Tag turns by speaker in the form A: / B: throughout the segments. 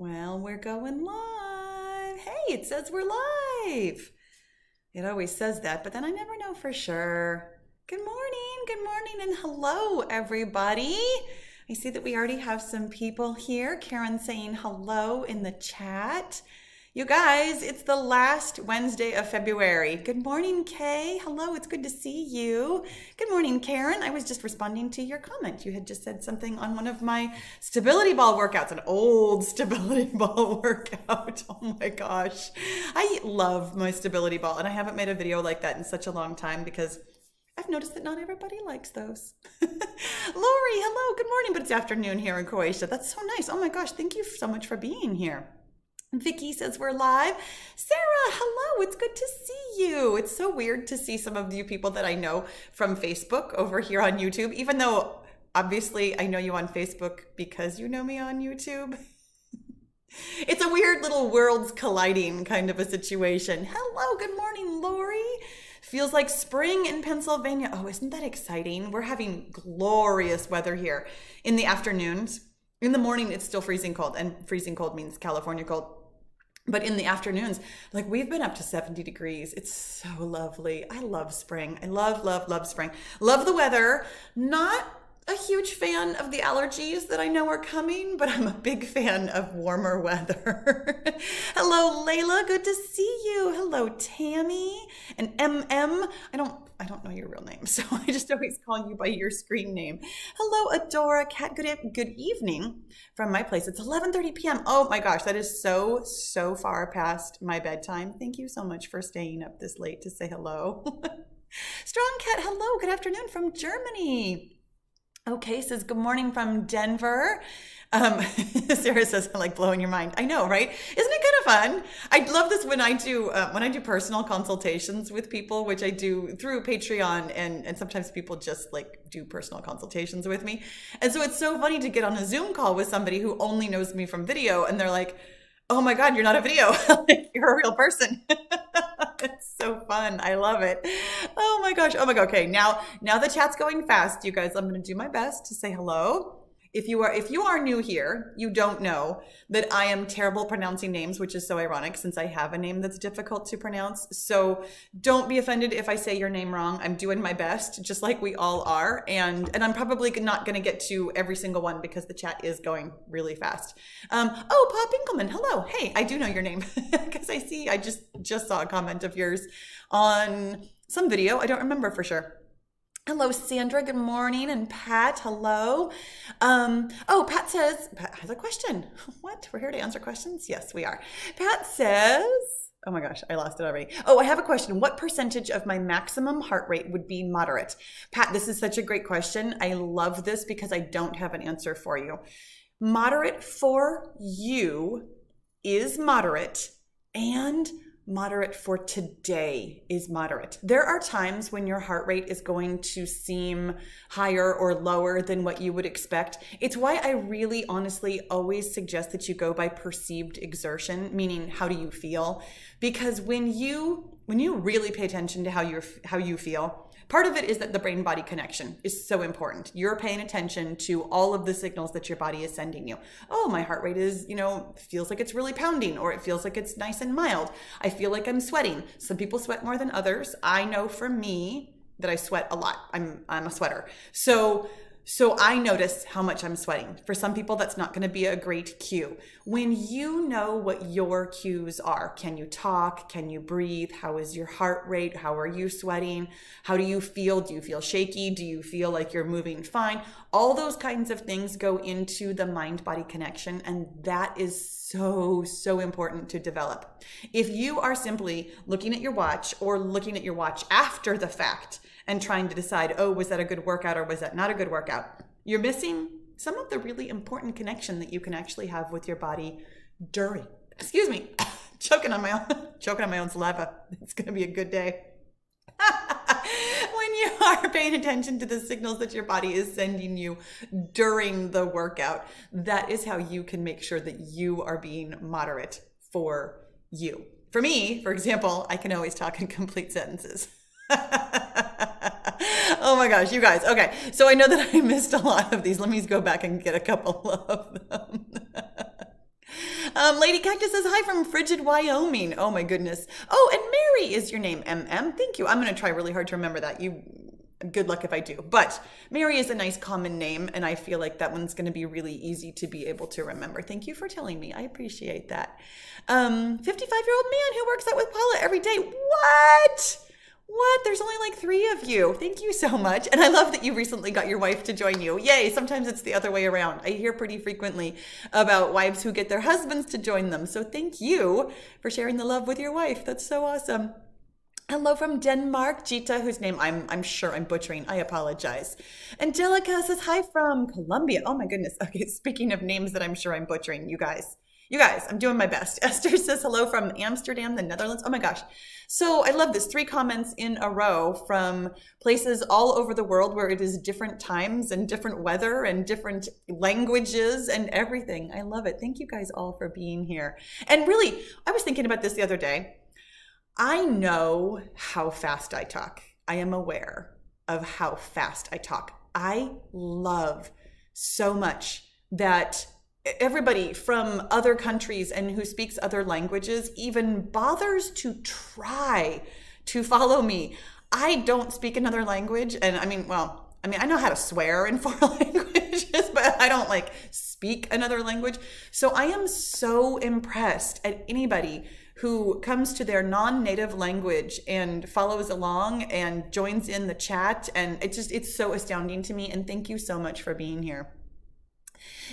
A: Well, we're going live. Hey, it says we're live. It always says that, but then I never know for sure. Good morning, and hello, everybody. I see that we already have some people here. Karen saying hello in the chat. You guys, it's the last Wednesday of February. Good morning, Kay. Hello, it's good to see you. Good morning, Karen. I was just responding to your comment. You had just said something on one of my stability ball workouts, an old stability ball workout. Oh my gosh. I love my stability ball, and I haven't made a video like that in such a long time because I've noticed that not everybody likes those. Lori, hello, good morning, but it's afternoon here in Croatia. That's so nice. Oh my gosh, thank you so much for being here. Vicky says we're live. Sarah, hello. It's good to see you. It's so weird to see some of you people that I know from Facebook over here on YouTube, even though obviously I know you on Facebook because you know me on YouTube. It's a weird little worlds colliding kind of a situation. Hello, good morning, Lori. Feels like spring in Pennsylvania. Oh, isn't that exciting? We're having glorious weather here in the afternoons. In the morning, it's still freezing cold, and freezing cold means California cold. But in the afternoons, like we've been up to 70 degrees. It's so lovely. I love spring. I love spring. Love the weather. Not a huge fan of the allergies that I know are coming, but I'm a big fan of warmer weather. Hello, Layla. Good to see you. Hello, Tammy and MM. I don't know your real name, so I just always call you by your screen name. Hello, Adora Cat. Good evening from my place. It's 11:30 p.m. Oh my gosh, that is so far past my bedtime. Thank you so much for staying up this late to say hello. Strong Cat, hello. Good afternoon from Germany. Okay, says good morning from Denver. Sarah says, I like blowing your mind. I know, right? Isn't it kind of fun? I love this when I do personal consultations with people, which I do through Patreon, and sometimes people just like do personal consultations with me. And so it's so funny to get on a Zoom call with somebody who only knows me from video, and they're like, oh my God, you're not a video. Like, you're a real person. It's so fun. I love it. Oh my gosh. Okay. Now the chat's going fast, you guys. I'm going to do my best to say hello. If you are new here, you don't know that I am terrible pronouncing names, which is so ironic since I have a name that's difficult to pronounce. So don't be offended if I say your name wrong. I'm doing my best, just like we all are. And I'm probably not going to get to every single one because the chat is going really fast. Oh, Pa Pinkelman, hello. Hey, I do know your name because I just saw a comment of yours on some video. I don't remember for sure. Hello, Sandra. Good morning. And Pat, hello. Pat has a question. What? We're here to answer questions? Yes, we are. Pat says, oh my gosh, I lost it already. Oh, I have a question. What percentage of my maximum heart rate would be moderate? Pat, this is such a great question. I love this because I don't have an answer for you. Moderate for you is moderate, and moderate for today is moderate. There are times when your heart rate is going to seem higher or lower than what you would expect. It's why I really honestly always suggest that you go by perceived exertion, meaning how do you feel? Because when you really pay attention to how you feel, part of it is that the brain-body connection is so important. You're paying attention to all of the signals that your body is sending you. Oh, my heart rate is, feels like it's really pounding, or it feels like it's nice and mild. I feel like I'm sweating. Some people sweat more than others. I know for me that I sweat a lot. I'm a sweater. So I notice how much I'm sweating. For some people, that's not going to be a great cue. When you know what your cues are, can you talk? Can you breathe? How is your heart rate? How are you sweating? How do you feel? Do you feel shaky? Do you feel like you're moving fine? All those kinds of things go into the mind-body connection, and that is so important to develop. If you are simply looking at your watch or looking at your watch after the fact and trying to decide, oh, was that a good workout or was that not a good workout? You're missing some of the really important connection that you can actually have with your body during, choking on my own saliva. It's going to be a good day. When you are paying attention to the signals that your body is sending you during the workout, that is how you can make sure that you are being moderate for you. For me, for example, I can always talk in complete sentences. Oh my gosh, you guys. Okay, so I know that I missed a lot of these. Let me go back and get a couple of them. Lady Cactus says hi from frigid Wyoming. Oh my goodness. Oh, and Mary is your name. MM. Thank you. I'm going to try really hard to remember that. Good luck if I do. But Mary is a nice common name, and I feel like that one's going to be really easy to be able to remember. Thank you for telling me. I appreciate that. 55-year-old man who works out with Paula every day. What? There's only like 3 of you. Thank you so much. And I love that you recently got your wife to join you. Yay. Sometimes it's the other way around. I hear pretty frequently about wives who get their husbands to join them. So thank you for sharing the love with your wife. That's so awesome. Hello from Denmark, Gita, whose name I'm sure I'm butchering. I apologize. Angelica says hi from Colombia. Oh my goodness. Okay, speaking of names that I'm sure I'm butchering, you guys, I'm doing my best. Esther says hello from Amsterdam, the Netherlands. Oh my gosh. So I love this. 3 comments in a row from places all over the world where it is different times and different weather and different languages and everything. I love it. Thank you guys all for being here. And really, I was thinking about this the other day. I know how fast I talk. I am aware of how fast I talk. I love so much that everybody from other countries and who speaks other languages even bothers to try to follow me. I don't speak another language, and I know how to swear in 4 languages, but I don't speak another language. So I am so impressed at anybody who comes to their non-native language and follows along and joins in the chat. And it's so astounding to me. And thank you so much for being here.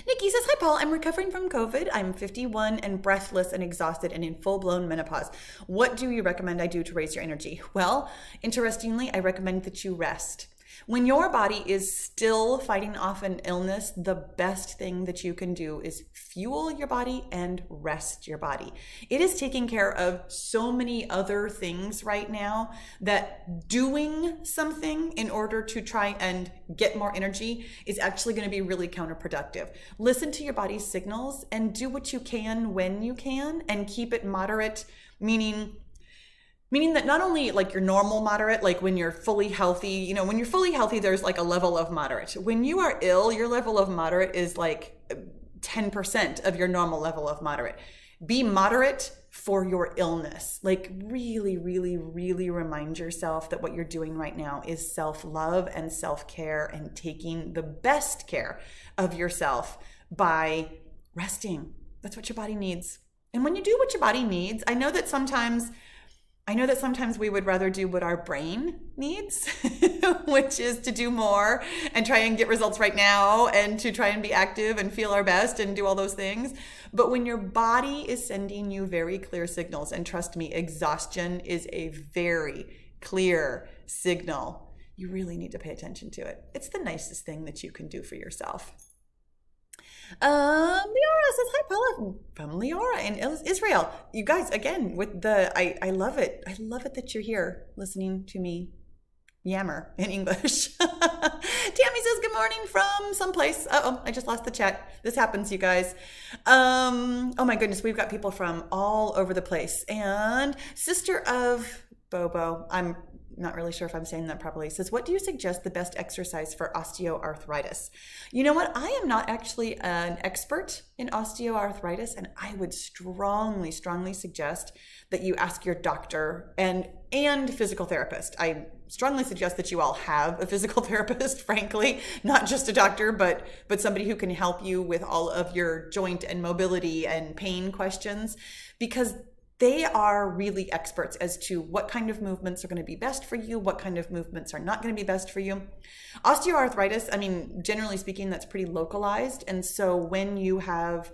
A: Nikki says, hi, Paul. I'm recovering from COVID. I'm 51 and breathless and exhausted and in full-blown menopause. What do you recommend I do to raise your energy? Well, interestingly, I recommend that you rest. When your body is still fighting off an illness, the best thing that you can do is fuel your body and rest your body. It is taking care of so many other things right now that doing something in order to try and get more energy is actually going to be really counterproductive. Listen to your body's signals and do what you can when you can, and keep it moderate, meaning that not only your normal moderate, when you're fully healthy, when you're fully healthy, there's a level of moderate. When you are ill, your level of moderate is 10% of your normal level of moderate. Be moderate for your illness. Really, really, really remind yourself that what you're doing right now is self-love and self-care and taking the best care of yourself by resting. That's what your body needs. And when you do what your body needs, I know that sometimes we would rather do what our brain needs, which is to do more and try and get results right now and to try and be active and feel our best and do all those things. But when your body is sending you very clear signals, and trust me, exhaustion is a very clear signal, you really need to pay attention to it. It's the nicest thing that you can do for yourself. Leora says, hi, Paula from Leora in Israel. You guys, again, with I love it. I love it that you're here listening to me yammer in English. Tammy says, good morning from someplace. I just lost the chat. This happens, you guys. Oh my goodness, we've got people from all over the place. And sister of Bobo, I'm not really sure if I'm saying that properly, says, what do you suggest the best exercise for osteoarthritis? You know what? I am not actually an expert in osteoarthritis, and I would strongly, strongly suggest that you ask your doctor and physical therapist. I strongly suggest that you all have a physical therapist, frankly, not just a doctor, but somebody who can help you with all of your joint and mobility and pain questions, because they are really experts as to what kind of movements are going to be best for you, what kind of movements are not going to be best for you. Osteoarthritis, generally speaking, that's pretty localized. And so when you have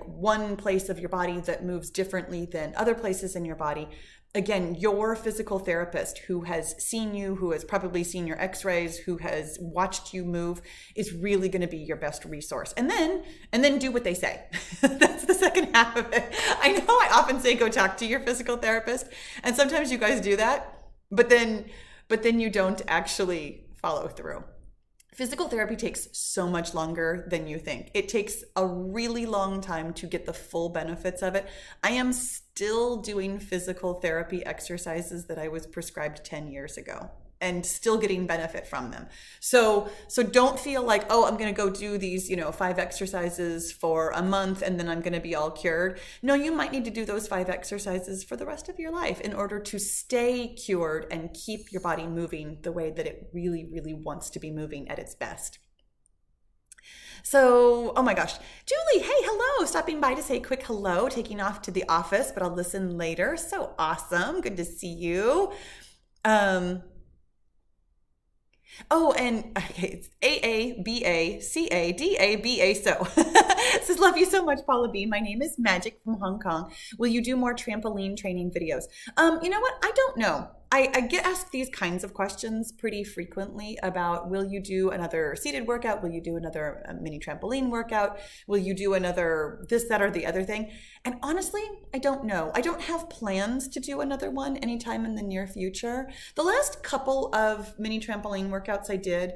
A: one place of your body that moves differently than other places in your body, again, your physical therapist who has seen you, who has probably seen your x-rays, who has watched you move, is really going to be your best resource. And then do what they say. That's the second half of it. I know I often say go talk to your physical therapist, and sometimes you guys do that, but then you don't actually follow through. Physical therapy takes so much longer than you think. It takes a really long time to get the full benefits of it. I am still doing physical therapy exercises that I was prescribed 10 years ago. and still getting benefit from them. So don't feel like, oh, I'm going to go do these, 5 exercises for a month and then I'm going to be all cured. No, you might need to do those 5 exercises for the rest of your life in order to stay cured and keep your body moving the way that it really, really wants to be moving at its best. So, oh my gosh, Julie, hey, hello, stopping by to say a quick hello, taking off to the office, but I'll listen later. So awesome. Good to see you. Oh, and okay, it's AABACADABA. So says, love you so much, Pahla B. My name is Magic from Hong Kong. Will you do more trampoline training videos? You know what? I don't know. I get asked these kinds of questions pretty frequently about, will you do another seated workout? Will you do another mini trampoline workout? Will you do another this, that, or the other thing? And honestly, I don't know. I don't have plans to do another one anytime in the near future. The last couple of mini trampoline workouts I did,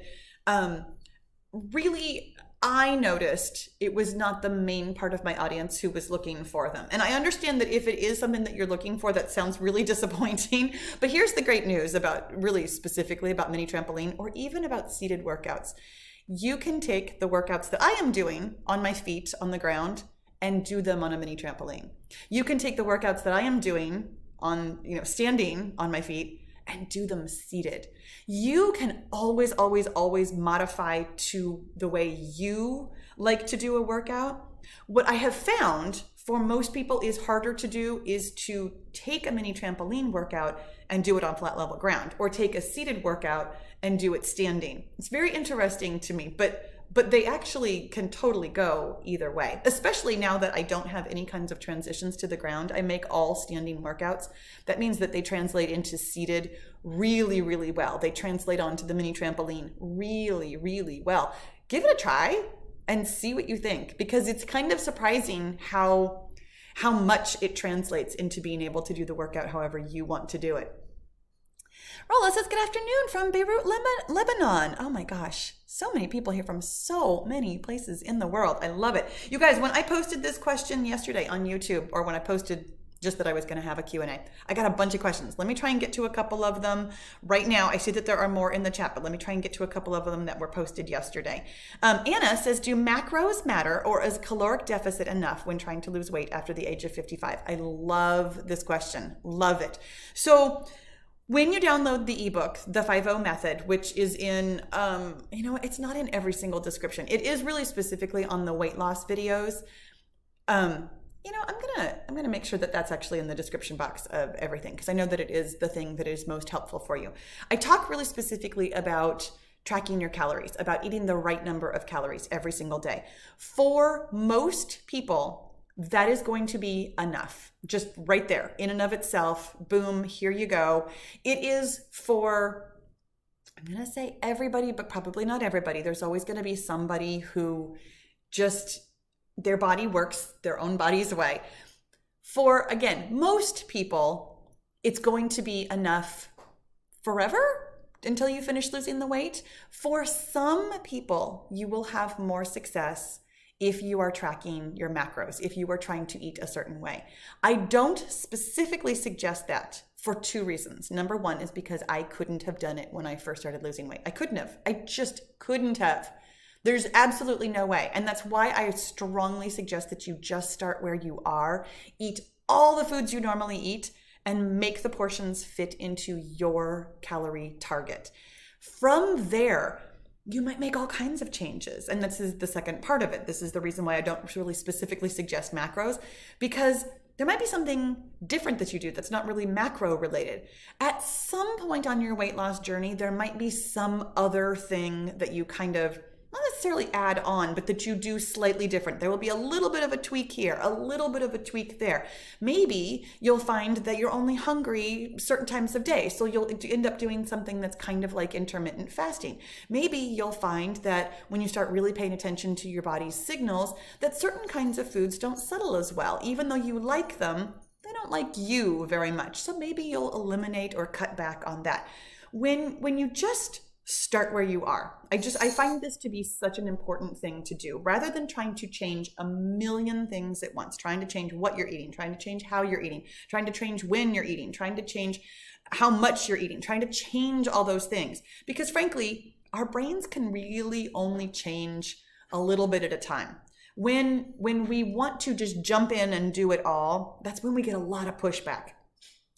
A: really, I noticed it was not the main part of my audience who was looking for them. And I understand that if it is something that you're looking for, that sounds really disappointing. But here's the great news about, really specifically about mini trampoline or even about seated workouts. You can take the workouts that I am doing on my feet on the ground and do them on a mini trampoline. You can take the workouts that I am doing on, standing on my feet and do them seated. You can always, always, always modify to the way you like to do a workout. What I have found for most people is harder to do is to take a mini trampoline workout and do it on flat level ground, or take a seated workout and do it standing. It's very interesting to me, but they actually can totally go either way, especially now that I don't have any kinds of transitions to the ground. I make all standing workouts. That means that they translate into seated really, really well. They translate onto the mini trampoline really, really well. Give it a try and see what you think, because it's kind of surprising how much it translates into being able to do the workout however you want to do it. Rolla says, good afternoon from Beirut, Lebanon. Oh my gosh, so many people here from so many places in the world. I love it. You guys, when I posted this question yesterday on YouTube, or when I posted just that I was going to have a Q&A, I got a bunch of questions. Let me try and get to a couple of them right now. I see that there are more in the chat, but let me try and get to a couple of them that were posted yesterday. Anna says, do macros matter, or is caloric deficit enough when trying to lose weight after the age of 55? I love this question. Love it. So when you download the ebook, the 5-0 method, which is in, it's not in every single description. It is really specifically on the weight loss videos. I'm gonna make sure that that's actually in the description box of everything, because I know that it is the thing that is most helpful for you. I talk really specifically about tracking your calories, about eating the right number of calories every single day. For most people, that is going to be enough. Just right there, in and of itself, boom, here you go. It is for, I'm going to say everybody, but probably not everybody. There's always going to be somebody who just, their body works their own body's way. For, again, most people, it's going to be enough forever until you finish losing the weight. For some people, you will have more success if you are tracking your macros, if you are trying to eat a certain way. I don't specifically suggest that for 2 reasons. Number 1 is because I couldn't have done it when I first started losing weight. I couldn't have. I just couldn't have. There's absolutely no way. And that's why I strongly suggest that you just start where you are, eat all the foods you normally eat, and make the portions fit into your calorie target. From there, you might make all kinds of changes. And this is the second part of it. This is the reason why I don't really specifically suggest macros, because there might be something different that you do that's not really macro related. At some point on your weight loss journey, there might be some other thing that you kind of, not necessarily add on, but that you do slightly different. There will be a little bit of a tweak here, a little bit of a tweak there. Maybe you'll find that you're only hungry certain times of day, so you'll end up doing something that's kind of like intermittent fasting. Maybe you'll find that when you start really paying attention to your body's signals, that certain kinds of foods don't settle as well. Even though you like them, they don't like you very much. So maybe you'll eliminate or cut back on that. When you just start where you are. I find this to be such an important thing to do, rather than trying to change a million things at once, trying to change what you're eating, trying to change how you're eating, trying to change when you're eating, trying to change how much you're eating, trying to change all those things. Because frankly, our brains can really only change a little bit at a time. When we want to just jump in and do it all, that's when we get a lot of pushback.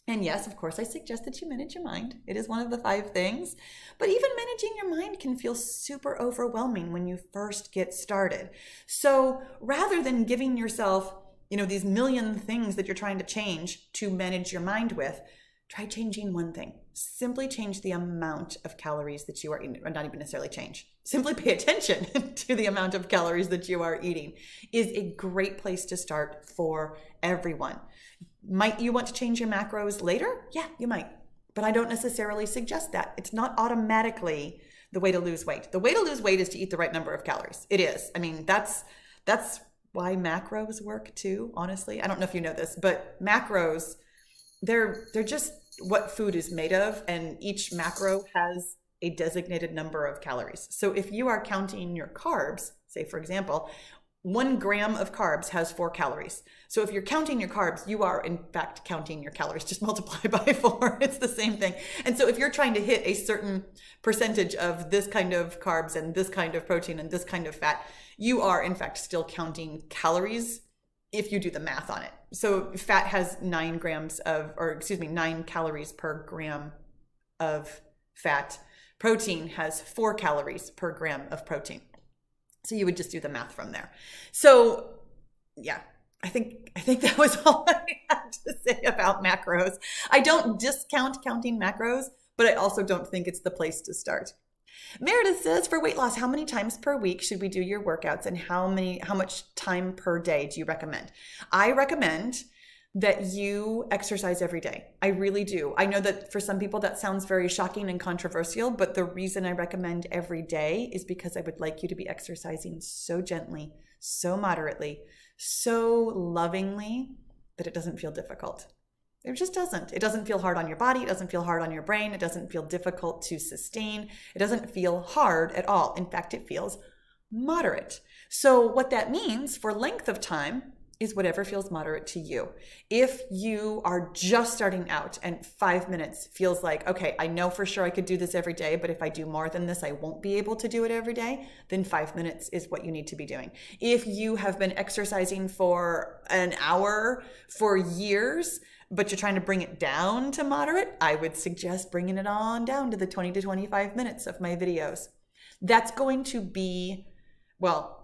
A: And yes, of course, I suggest that you manage your mind. It is one of the 5 things. But even managing your mind can feel super overwhelming when you first get started. So rather than giving yourself, these million things that you're trying to change to manage your mind with, try changing one thing. Simply change the amount of calories that you are eating, or not even necessarily change. Simply pay attention to the amount of calories that you are eating is a great place to start for everyone. Might you want to change your macros later? Yeah, you might. But I don't necessarily suggest that. It's not automatically the way to lose weight. The way to lose weight is to eat the right number of calories. It is. I mean, that's why macros work too, honestly. I don't know if you know this, but macros, they're just what food is made of, and each macro has a designated number of calories. So if you are counting your carbs, say for example, 1 gram of carbs has 4 calories. So if you're counting your carbs, you are in fact counting your calories. Just multiply by 4. It's the same thing. And so if you're trying to hit a certain percentage of this kind of carbs and this kind of protein and this kind of fat, you are in fact still counting calories if you do the math on it. So fat has 9 calories per gram of fat. Protein has 4 calories per gram of protein. So you would just do the math from there. So yeah, I think that was all I had to say about macros. I don't discount counting macros, but I also don't think it's the place to start. Meredith says, for weight loss, how many times per week should we do your workouts, and how much time per day do you recommend? I recommend that you exercise every day. I really do. I know that for some people that sounds very shocking and controversial, but the reason I recommend every day is because I would like you to be exercising so gently, so moderately, so lovingly that it doesn't feel difficult. It just doesn't. It doesn't feel hard on your body. It doesn't feel hard on your brain. It doesn't feel difficult to sustain. It doesn't feel hard at all. In fact, it feels moderate. So what that means for length of time is whatever feels moderate to you. If you are just starting out and 5 minutes feels like, okay, I know for sure I could do this every day, but if I do more than this, I won't be able to do it every day, then 5 minutes is what you need to be doing. If you have been exercising for an hour for years, but you're trying to bring it down to moderate, I would suggest bringing it on down to the 20 to 25 minutes of my videos. That's going to be, well,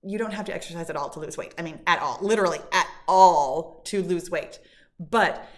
A: you don't have to exercise at all to lose weight. I mean, at all, literally at all to lose weight. But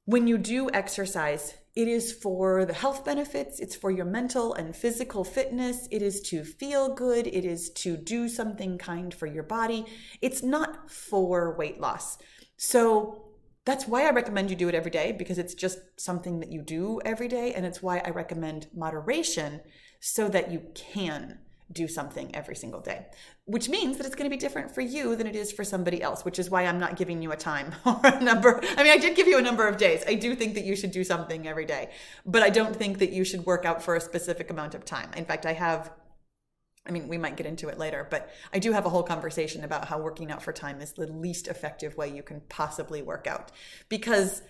A: when you do exercise, it is for the health benefits. It's for your mental and physical fitness. It is to feel good. It is to do something kind for your body. It's not for weight loss. So that's why I recommend you do it every day, because it's just something that you do every day. And it's why I recommend moderation, so that you can do something every single day, which means that it's going to be different for you than it is for somebody else, which is why I'm not giving you a time or a number. I mean, I did give you a number of days. I do think that you should do something every day, but I don't think that you should work out for a specific amount of time. In fact, we might get into it later, but I do have a whole conversation about how working out for time is the least effective way you can possibly work out, because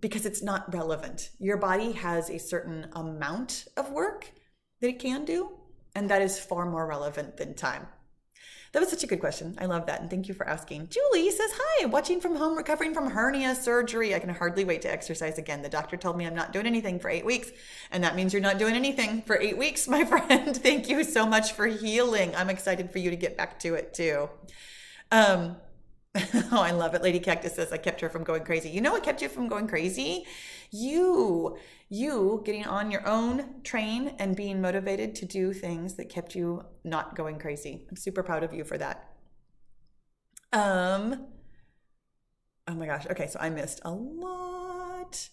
A: it's not relevant. Your body has a certain amount of work that it can do, and that is far more relevant than time. That was such a good question. I love that. And thank you for asking. Julie says, hi, watching from home, recovering from hernia surgery. I can hardly wait to exercise again. The doctor told me I'm not doing anything for 8 weeks. And that means you're not doing anything for 8 weeks, my friend. Thank you so much for healing. I'm excited for you to get back to it too. Oh, I love it. Lady Cactus says, I kept her from going crazy. You know what kept you from going crazy? You getting on your own train and being motivated to do things that kept you not going crazy. I'm super proud of you for that. Oh my gosh. Okay, so I missed a lot.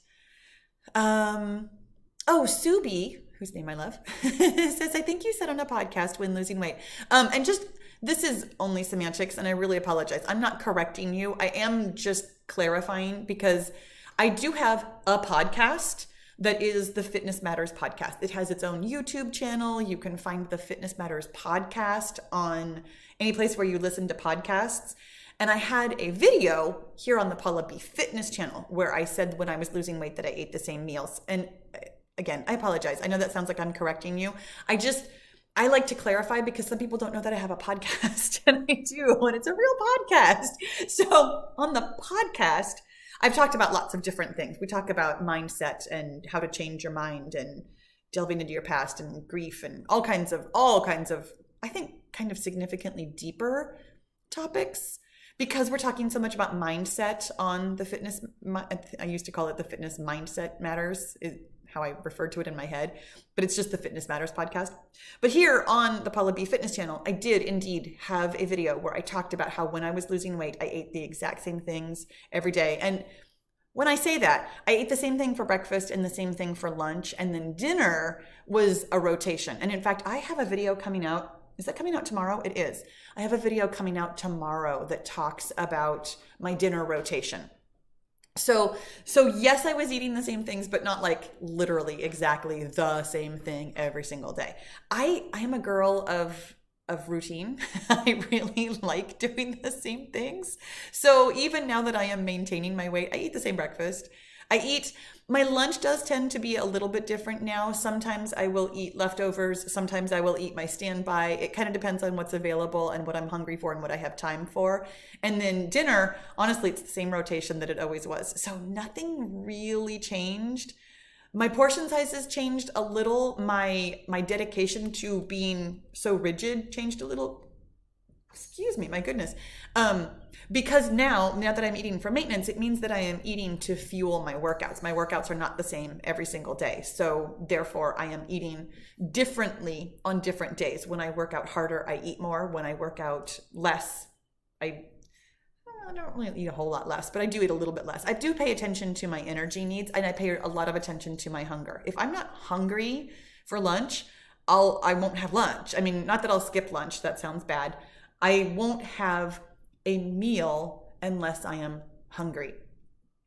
A: Subi, whose name I love, says, I think you said on a podcast when losing weight. And just, this is only semantics, and I really apologize. I'm not correcting you. I am just clarifying, because I do have a podcast that is the Fitness Matters podcast. It has its own YouTube channel. You can find the Fitness Matters podcast on any place where you listen to podcasts. And I had a video here on the Pahla B fitness channel where I said when I was losing weight that I ate the same meals. And again, I apologize. I know that sounds like I'm correcting you. I like to clarify because some people don't know that I have a podcast, and I do, and it's a real podcast. So on the podcast, I've talked about lots of different things. We talk about mindset and how to change your mind and delving into your past and grief and all kinds of, I think, kind of significantly deeper topics, because we're talking so much about mindset on the fitness. I used to call it the Fitness Mindset Matters, is how I referred to it in my head, but it's just the Fitness Matters podcast. But here on the Pahla B fitness channel, I did indeed have a video where I talked about how when I was losing weight, I ate the exact same things every day. And when I say that, I ate the same thing for breakfast and the same thing for lunch, and then dinner was a rotation. And in fact, I have a video coming out. Is that coming out tomorrow? It is. I have a video coming out tomorrow that talks about my dinner rotation. So yes, I was eating the same things, but not like literally exactly the same thing every single day. I am a girl of routine. I really like doing the same things. So even now that I am maintaining my weight, I eat the same breakfast. My lunch does tend to be a little bit different now. Sometimes I will eat leftovers. Sometimes I will eat my standby. It kind of depends on what's available and what I'm hungry for and what I have time for. And then dinner, honestly, it's the same rotation that it always was. So nothing really changed. My portion sizes changed a little. My dedication to being so rigid changed a little. Excuse me, my goodness. Because now that I'm eating for maintenance, it means that I am eating to fuel my workouts. My workouts are not the same every single day. So therefore, I am eating differently on different days. When I work out harder, I eat more. When I work out less, I don't really eat a whole lot less, but I do eat a little bit less. I do pay attention to my energy needs, and I pay a lot of attention to my hunger. If I'm not hungry for lunch, I won't have lunch. I mean, not that I'll skip lunch. That sounds bad. I won't have a meal unless I am hungry.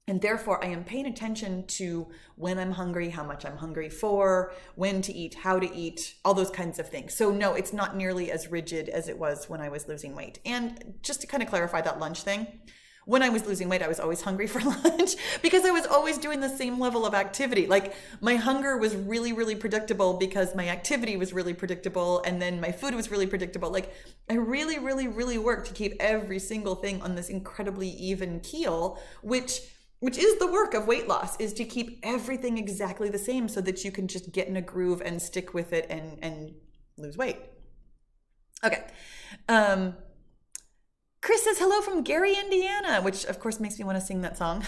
A: And therefore, I am paying attention to when I'm hungry, how much I'm hungry for, when to eat, how to eat, all those kinds of things. So no, it's not nearly as rigid as it was when I was losing weight. And just to kind of clarify that lunch thing, when I was losing weight, I was always hungry for lunch because I was always doing the same level of activity. Like my hunger was really, really predictable because my activity was really predictable, and then my food was really predictable. Like I really, really, really worked to keep every single thing on this incredibly even keel, which is the work of weight loss, is to keep everything exactly the same so that you can just get in a groove and stick with it and lose weight. Okay. Chris says, hello from Gary, Indiana, which of course makes me want to sing that song.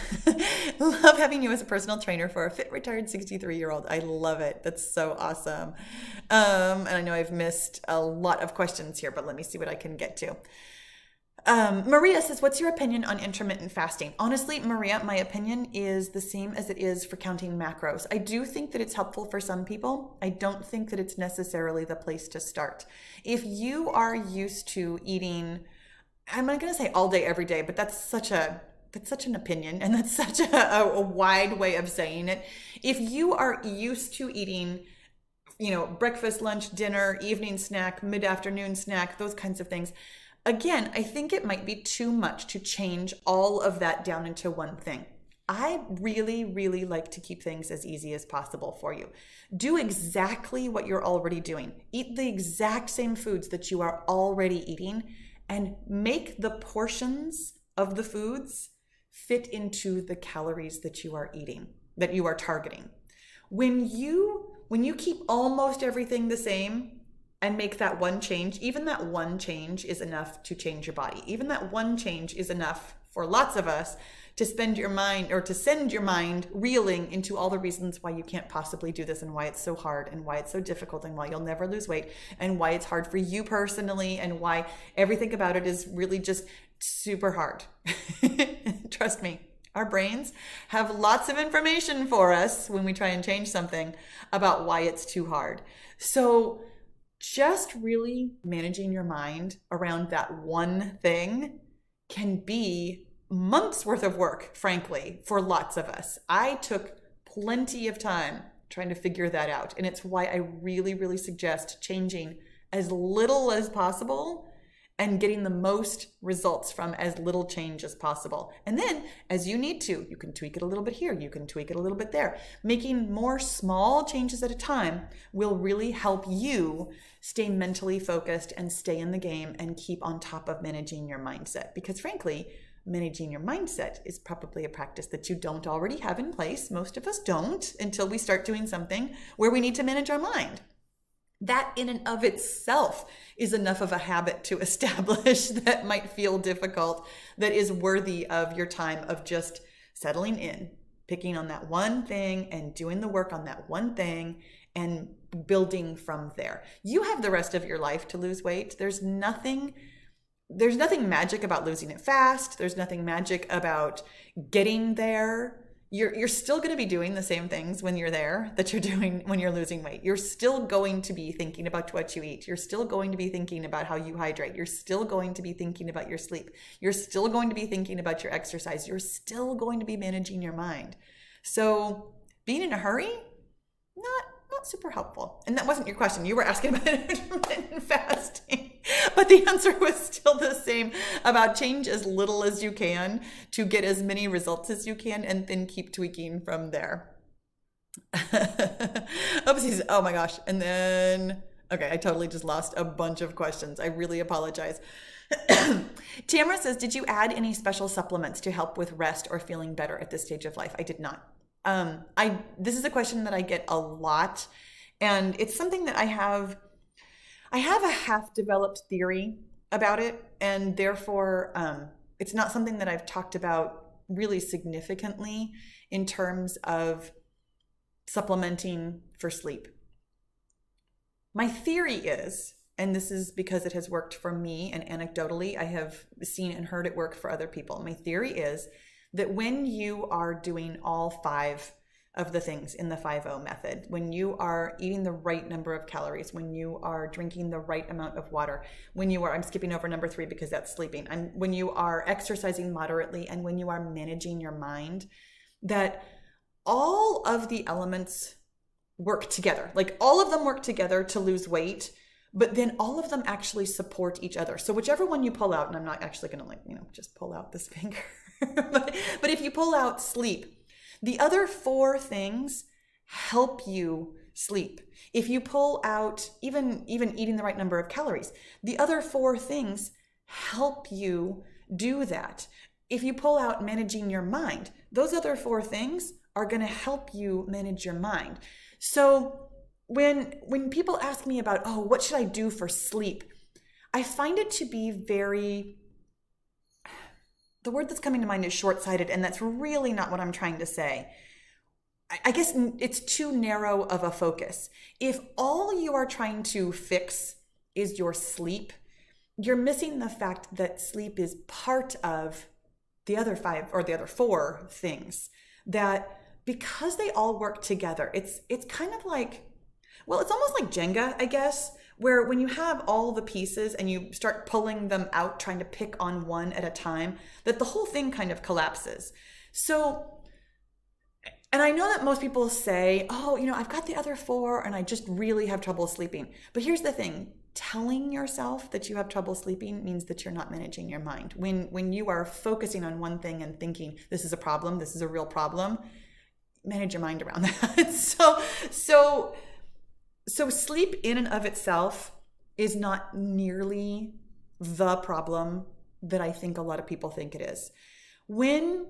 A: Love having you as a personal trainer for a fit, retired 63-year-old. I love it. That's so awesome. And I know I've missed a lot of questions here, but let me see what I can get to. Maria says, what's your opinion on intermittent fasting? Honestly, Maria, my opinion is the same as it is for counting macros. I do think that it's helpful for some people. I don't think that it's necessarily the place to start. If you are used to eating, I'm not going to say all day, every day, but that's such an opinion, and that's such a wide way of saying it. If you are used to eating, breakfast, lunch, dinner, evening snack, mid-afternoon snack, those kinds of things, again, I think it might be too much to change all of that down into one thing. I really, really like to keep things as easy as possible for you. Do exactly what you're already doing. Eat the exact same foods that you are already eating, and make the portions of the foods fit into the calories that you are eating, that you are targeting. When you keep almost everything the same and make that one change, even that one change is enough to change your body. Even that one change is enough for lots of us to send your mind reeling into all the reasons why you can't possibly do this, and why it's so hard, and why it's so difficult, and why you'll never lose weight, and why it's hard for you personally, and why everything about it is really just super hard. Trust me, our brains have lots of information for us when we try and change something about why it's too hard. So just really managing your mind around that one thing can be months worth of work, frankly, for lots of us. I took plenty of time trying to figure that out. And it's why I really, really suggest changing as little as possible and getting the most results from as little change as possible. And then as you need to, you can tweak it a little bit here, you can tweak it a little bit there. Making more small changes at a time will really help you stay mentally focused and stay in the game and keep on top of managing your mindset. Because frankly, managing your mindset is probably a practice that you don't already have in place. Most of us don't until we start doing something where we need to manage our mind. That in and of itself is enough of a habit to establish that might feel difficult, that is worthy of your time of just settling in, picking on that one thing and doing the work on that one thing and building from there. You have the rest of your life to lose weight. There's nothing magic about losing it fast. There's nothing magic about getting there. You're still going to be doing the same things when you're there that you're doing when you're losing weight. You're still going to be thinking about what you eat. You're still going to be thinking about how you hydrate. You're still going to be thinking about your sleep. You're still going to be thinking about your exercise. You're still going to be managing your mind. So being in a hurry, not super helpful. And that wasn't your question. You were asking about intermittent fasting. But the answer was still the same, about change as little as you can to get as many results as you can and then keep tweaking from there. Oopsies. Oh my gosh. And then, okay, I totally just lost a bunch of questions. I really apologize. Tamara says, did you add any special supplements to help with rest or feeling better at this stage of life? I did not. This is a question that I get a lot, and it's something that I have a half-developed theory about it, and therefore it's not something that I've talked about really significantly in terms of supplementing for sleep. My theory is, and this is because it has worked for me, and anecdotally I have seen and heard it work for other people. My theory is that when you are doing all 5 of the things in the 5-0 method, when you are eating the right number of calories, when you are drinking the right amount of water, when you are, I'm skipping over number 3 because that's sleeping, when you are exercising moderately, and when you are managing your mind, that all of the elements work together. Like all of them work together to lose weight, but then all of them actually support each other. So whichever one you pull out, and I'm not actually going to just pull out this finger, but if you pull out sleep, the other 4 things help you sleep. If you pull out even eating the right number of calories, the other 4 things help you do that. If you pull out managing your mind, those other 4 things are going to help you manage your mind. So when people ask me about, oh, what should I do for sleep? I find it to be the word that's coming to mind is short-sighted, and that's really not what I'm trying to say. I guess it's too narrow of a focus. If all you are trying to fix is your sleep, you're missing the fact that sleep is part of the other 5 or the other 4 things, that because they all work together, it's kind of like, well, it's almost like Jenga, I guess, where when you have all the pieces and you start pulling them out, trying to pick on one at a time, that the whole thing kind of collapses. So, and I know that most people say, oh, I've got the other 4 and I just really have trouble sleeping. But here's the thing, telling yourself that you have trouble sleeping means that you're not managing your mind. When you are focusing on one thing and thinking, this is a problem, this is a real problem, manage your mind around that. So sleep in and of itself is not nearly the problem that I think a lot of people think it is. When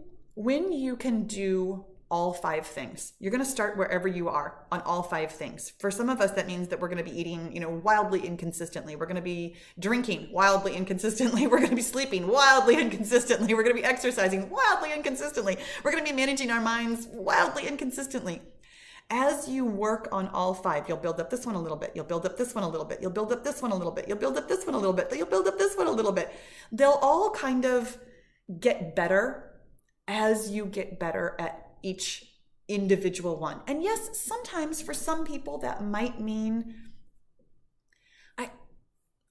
A: you can do all 5 things, you're going to start wherever you are on all 5 things. For some of us, that means that we're going to be eating, wildly inconsistently. We're going to be drinking wildly inconsistently. We're going to be sleeping wildly inconsistently. We're going to be exercising wildly inconsistently. We're going to be managing our minds wildly inconsistently. As you work on all 5, you'll build up this one a little bit. You'll build up this one a little bit. You'll build up this one a little bit. You'll build up this one a little bit. You'll build up this one a little bit. They'll all kind of get better as you get better at each individual one. And yes, sometimes for some people that might mean,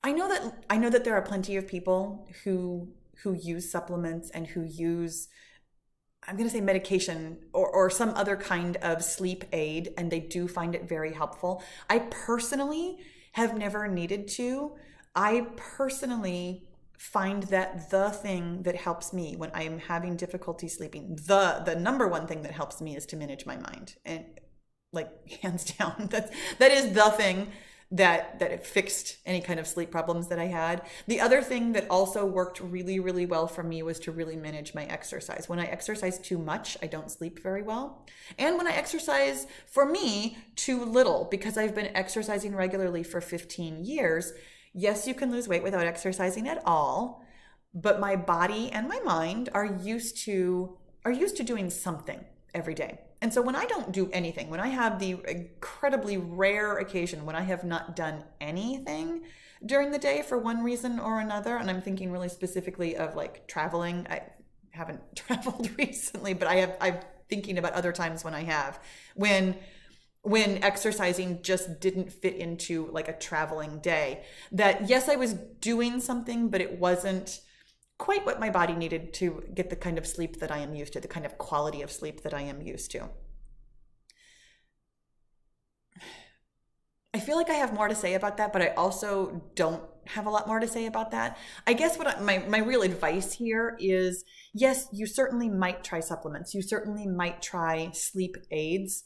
A: I know that there are plenty of people who use supplements and who use, I'm going to say medication or some other kind of sleep aid, and they do find it very helpful. I personally have never needed to. I personally find that the thing that helps me when I am having difficulty sleeping, the number one thing that helps me is to manage my mind. And like hands down, that is the thing that it fixed any kind of sleep problems that I had. The other thing that also worked really, really well for me was to really manage my exercise. When I exercise too much, I don't sleep very well. And when I exercise, for me, too little, because I've been exercising regularly for 15 years, yes, you can lose weight without exercising at all, but my body and my mind are used to doing something every day. And so when I don't do anything, when I have the incredibly rare occasion when I have not done anything during the day for one reason or another, and I'm thinking really specifically of like traveling. I haven't traveled recently, but I'm thinking about other times when I have, when exercising just didn't fit into like a traveling day, that yes, I was doing something, but it wasn't quite what my body needed to get the kind of sleep that I am used to, the kind of quality of sleep that I am used to. I feel like I have more to say about that, but I also don't have a lot more to say about that. I guess my real advice here is, yes, you certainly might try supplements. You certainly might try sleep aids.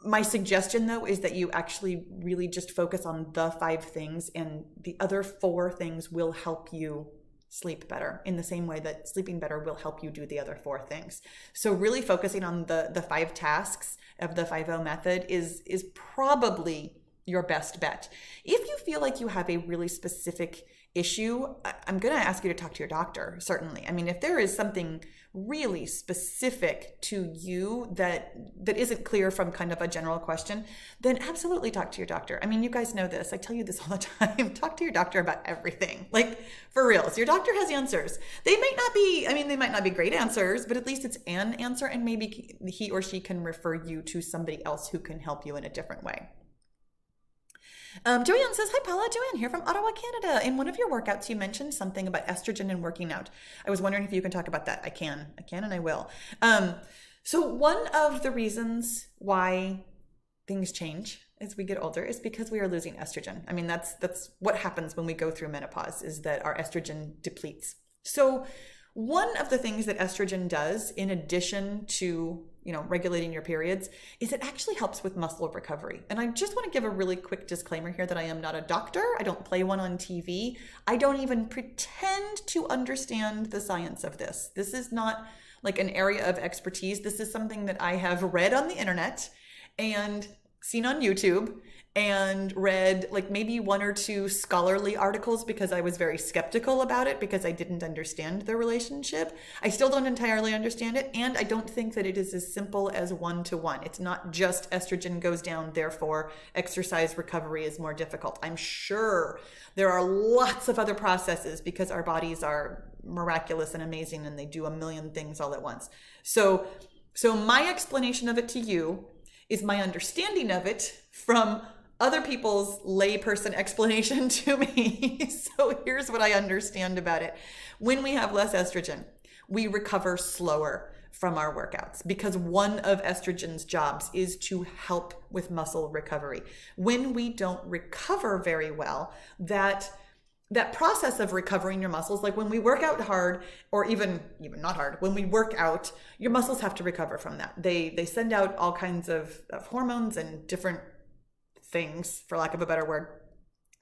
A: My suggestion, though, is that you actually really just focus on the 5 things, and the other 4 things will help you sleep better in the same way that sleeping better will help you do the other 4 things. So really focusing on the 5 tasks of the 5-0 method is probably your best bet. If you feel like you have a really specific issue, I'm going to ask you to talk to your doctor, certainly. I mean, if there is something really specific to you that isn't clear from kind of a general question, then absolutely talk to your doctor. I mean, you guys know this. I tell you this all the time. Talk to your doctor about everything. Like, for real. So your doctor has answers. They might not be great answers, but at least it's an answer, and maybe he or she can refer you to somebody else who can help you in a different way. Joanne says, hi Paula, Joanne here from Ottawa, Canada. In one of your workouts, you mentioned something about estrogen and working out. I was wondering if you can talk about that. I can and I will. So one of the reasons why things change as we get older is because we are losing estrogen. I mean, that's what happens when we go through menopause, is that our estrogen depletes. So one of the things that estrogen does, in addition to, regulating your periods, is it actually helps with muscle recovery. And I just want to give a really quick disclaimer here that I am not a doctor. I don't play one on TV. I don't even pretend to understand the science of this. This is not like an area of expertise. This is something that I have read on the internet and seen on YouTube, and read like maybe 1 or 2 scholarly articles because I was very skeptical about it because I didn't understand the relationship. I still don't entirely understand it, and I don't think that it is as simple as 1-to-1. It's not just estrogen goes down, therefore exercise recovery is more difficult. I'm sure there are lots of other processes because our bodies are miraculous and amazing and they do a million things all at once. So my explanation of it to you is my understanding of it from other people's layperson explanation to me. So here's what I understand about it. When we have less estrogen, we recover slower from our workouts because one of estrogen's jobs is to help with muscle recovery. When we don't recover very well, that process of recovering your muscles, like when we work out hard, or even not hard, when we work out, your muscles have to recover from that. They send out all kinds of hormones and different things, for lack of a better word,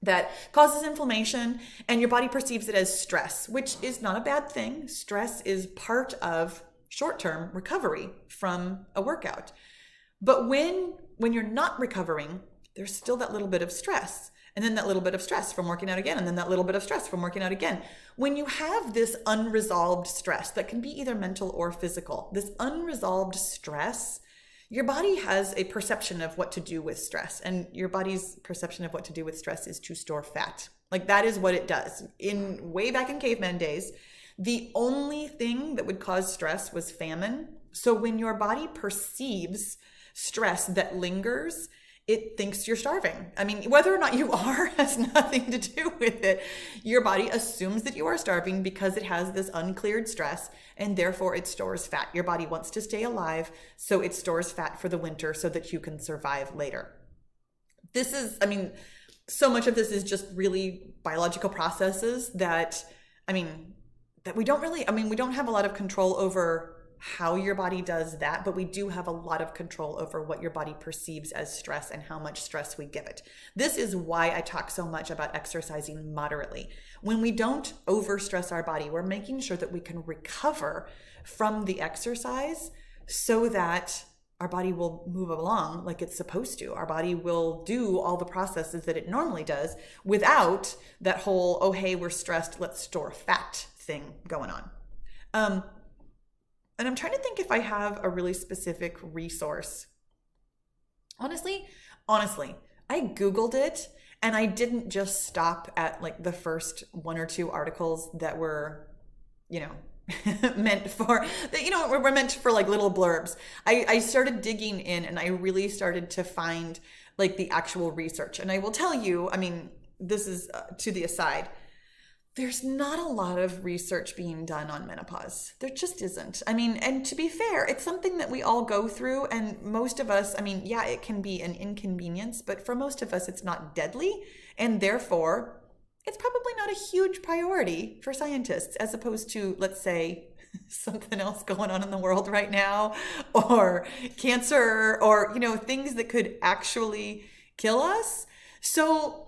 A: that causes inflammation, and your body perceives it as stress, which is not a bad thing. Stress is part of short-term recovery from a workout. But when you're not recovering, there's still that little bit of stress. And then that little bit of stress from working out again, and then that little bit of stress from working out again. When you have this unresolved stress that can be either mental or physical, this unresolved stress, your body has a perception of what to do with stress. And your body's perception of what to do with stress is to store fat. Like, that is what it does. Way back in caveman days, the only thing that would cause stress was famine. So when your body perceives stress that lingers, it thinks you're starving. I mean, whether or not you are has nothing to do with it. Your body assumes that you are starving because it has this uncleared stress, and therefore it stores fat. Your body wants to stay alive, so it stores fat for the winter so that you can survive later. so much of this is just really biological processes that, that we don't really, we don't have a lot of control over how your body does that, but we do have a lot of control over what your body perceives as stress and how much stress we give it. This is why I talk so much about exercising moderately. When we don't overstress our body, we're making sure that we can recover from the exercise so that our body will move along like it's supposed to. Our body will do all the processes that it normally does without that whole, oh, hey, we're stressed, let's store fat thing going on. And I'm trying to think if I have a really specific resource. Honestly, I Googled it and I didn't just stop at like the first one or two articles that were, meant for, were meant for like little blurbs. I started digging in and I really started to find like the actual research. And I will tell you, this is to the aside, there's not a lot of research being done on menopause. There just isn't. And to be fair, it's something that we all go through, and most of us, yeah, it can be an inconvenience, but for most of us, it's not deadly, and therefore, it's probably not a huge priority for scientists, as opposed to, let's say, something else going on in the world right now, or cancer, or, things that could actually kill us. So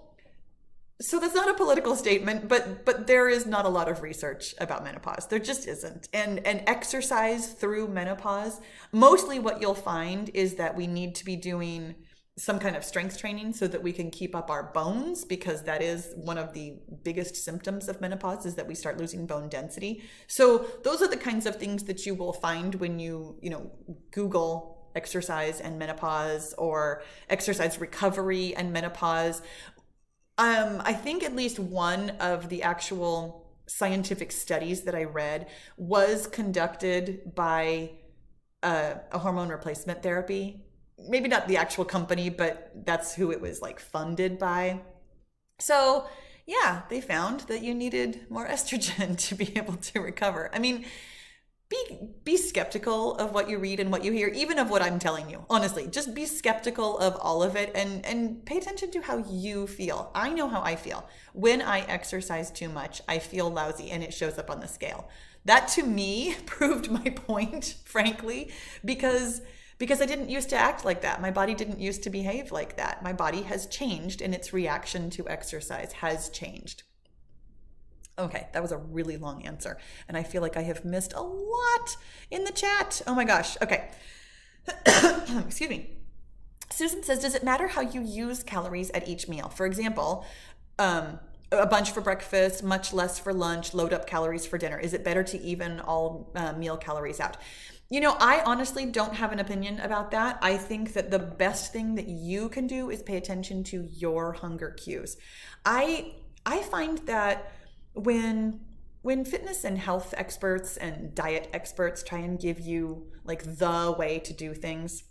A: that's not a political statement, but there is not a lot of research about menopause. There just isn't. And exercise through menopause, mostly what you'll find is that we need to be doing some kind of strength training so that we can keep up our bones, because that is one of the biggest symptoms of menopause, is that we start losing bone density. So those are the kinds of things that you will find when you Google exercise and menopause, or exercise recovery and menopause. I think at least one of the actual scientific studies that I read was conducted by a hormone replacement therapy. Maybe not the actual company, but that's who it was like funded by. So yeah, they found that you needed more estrogen to be able to recover. Be skeptical of what you read and what you hear, even of what I'm telling you. Honestly, just be skeptical of all of it and pay attention to how you feel. I know how I feel. When I exercise too much, I feel lousy and it shows up on the scale. That to me proved my point, frankly, because I didn't used to act like that. My body didn't used to behave like that. My body has changed and its reaction to exercise has changed. Okay, that was a really long answer, and I feel like I have missed a lot in the chat. Oh my gosh. Okay. Excuse me. Susan says, does it matter how you use calories at each meal? For example, a bunch for breakfast, much less for lunch, load up calories for dinner. Is it better to even all meal calories out? I honestly don't have an opinion about that. I think that the best thing that you can do is pay attention to your hunger cues. I find that when fitness and health experts and diet experts try and give you like the way to do things,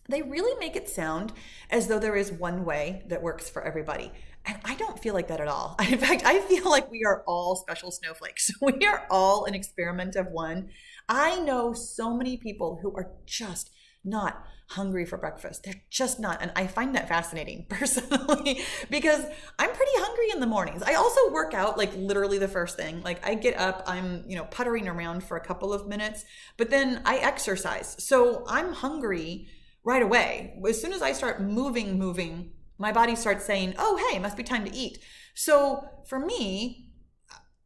A: they really make it sound as though there is one way that works for everybody. And I don't feel like that at all. In fact, I feel like we are all special snowflakes. We are all an experiment of one. I know so many people who are just not hungry for breakfast. They're just not. And I find that fascinating personally, because I'm pretty hungry in the mornings. I also work out like literally the first thing. Like I get up, I'm, puttering around for a couple of minutes, but then I exercise. So I'm hungry right away. As soon as I start moving, my body starts saying, oh, hey, it must be time to eat. So for me,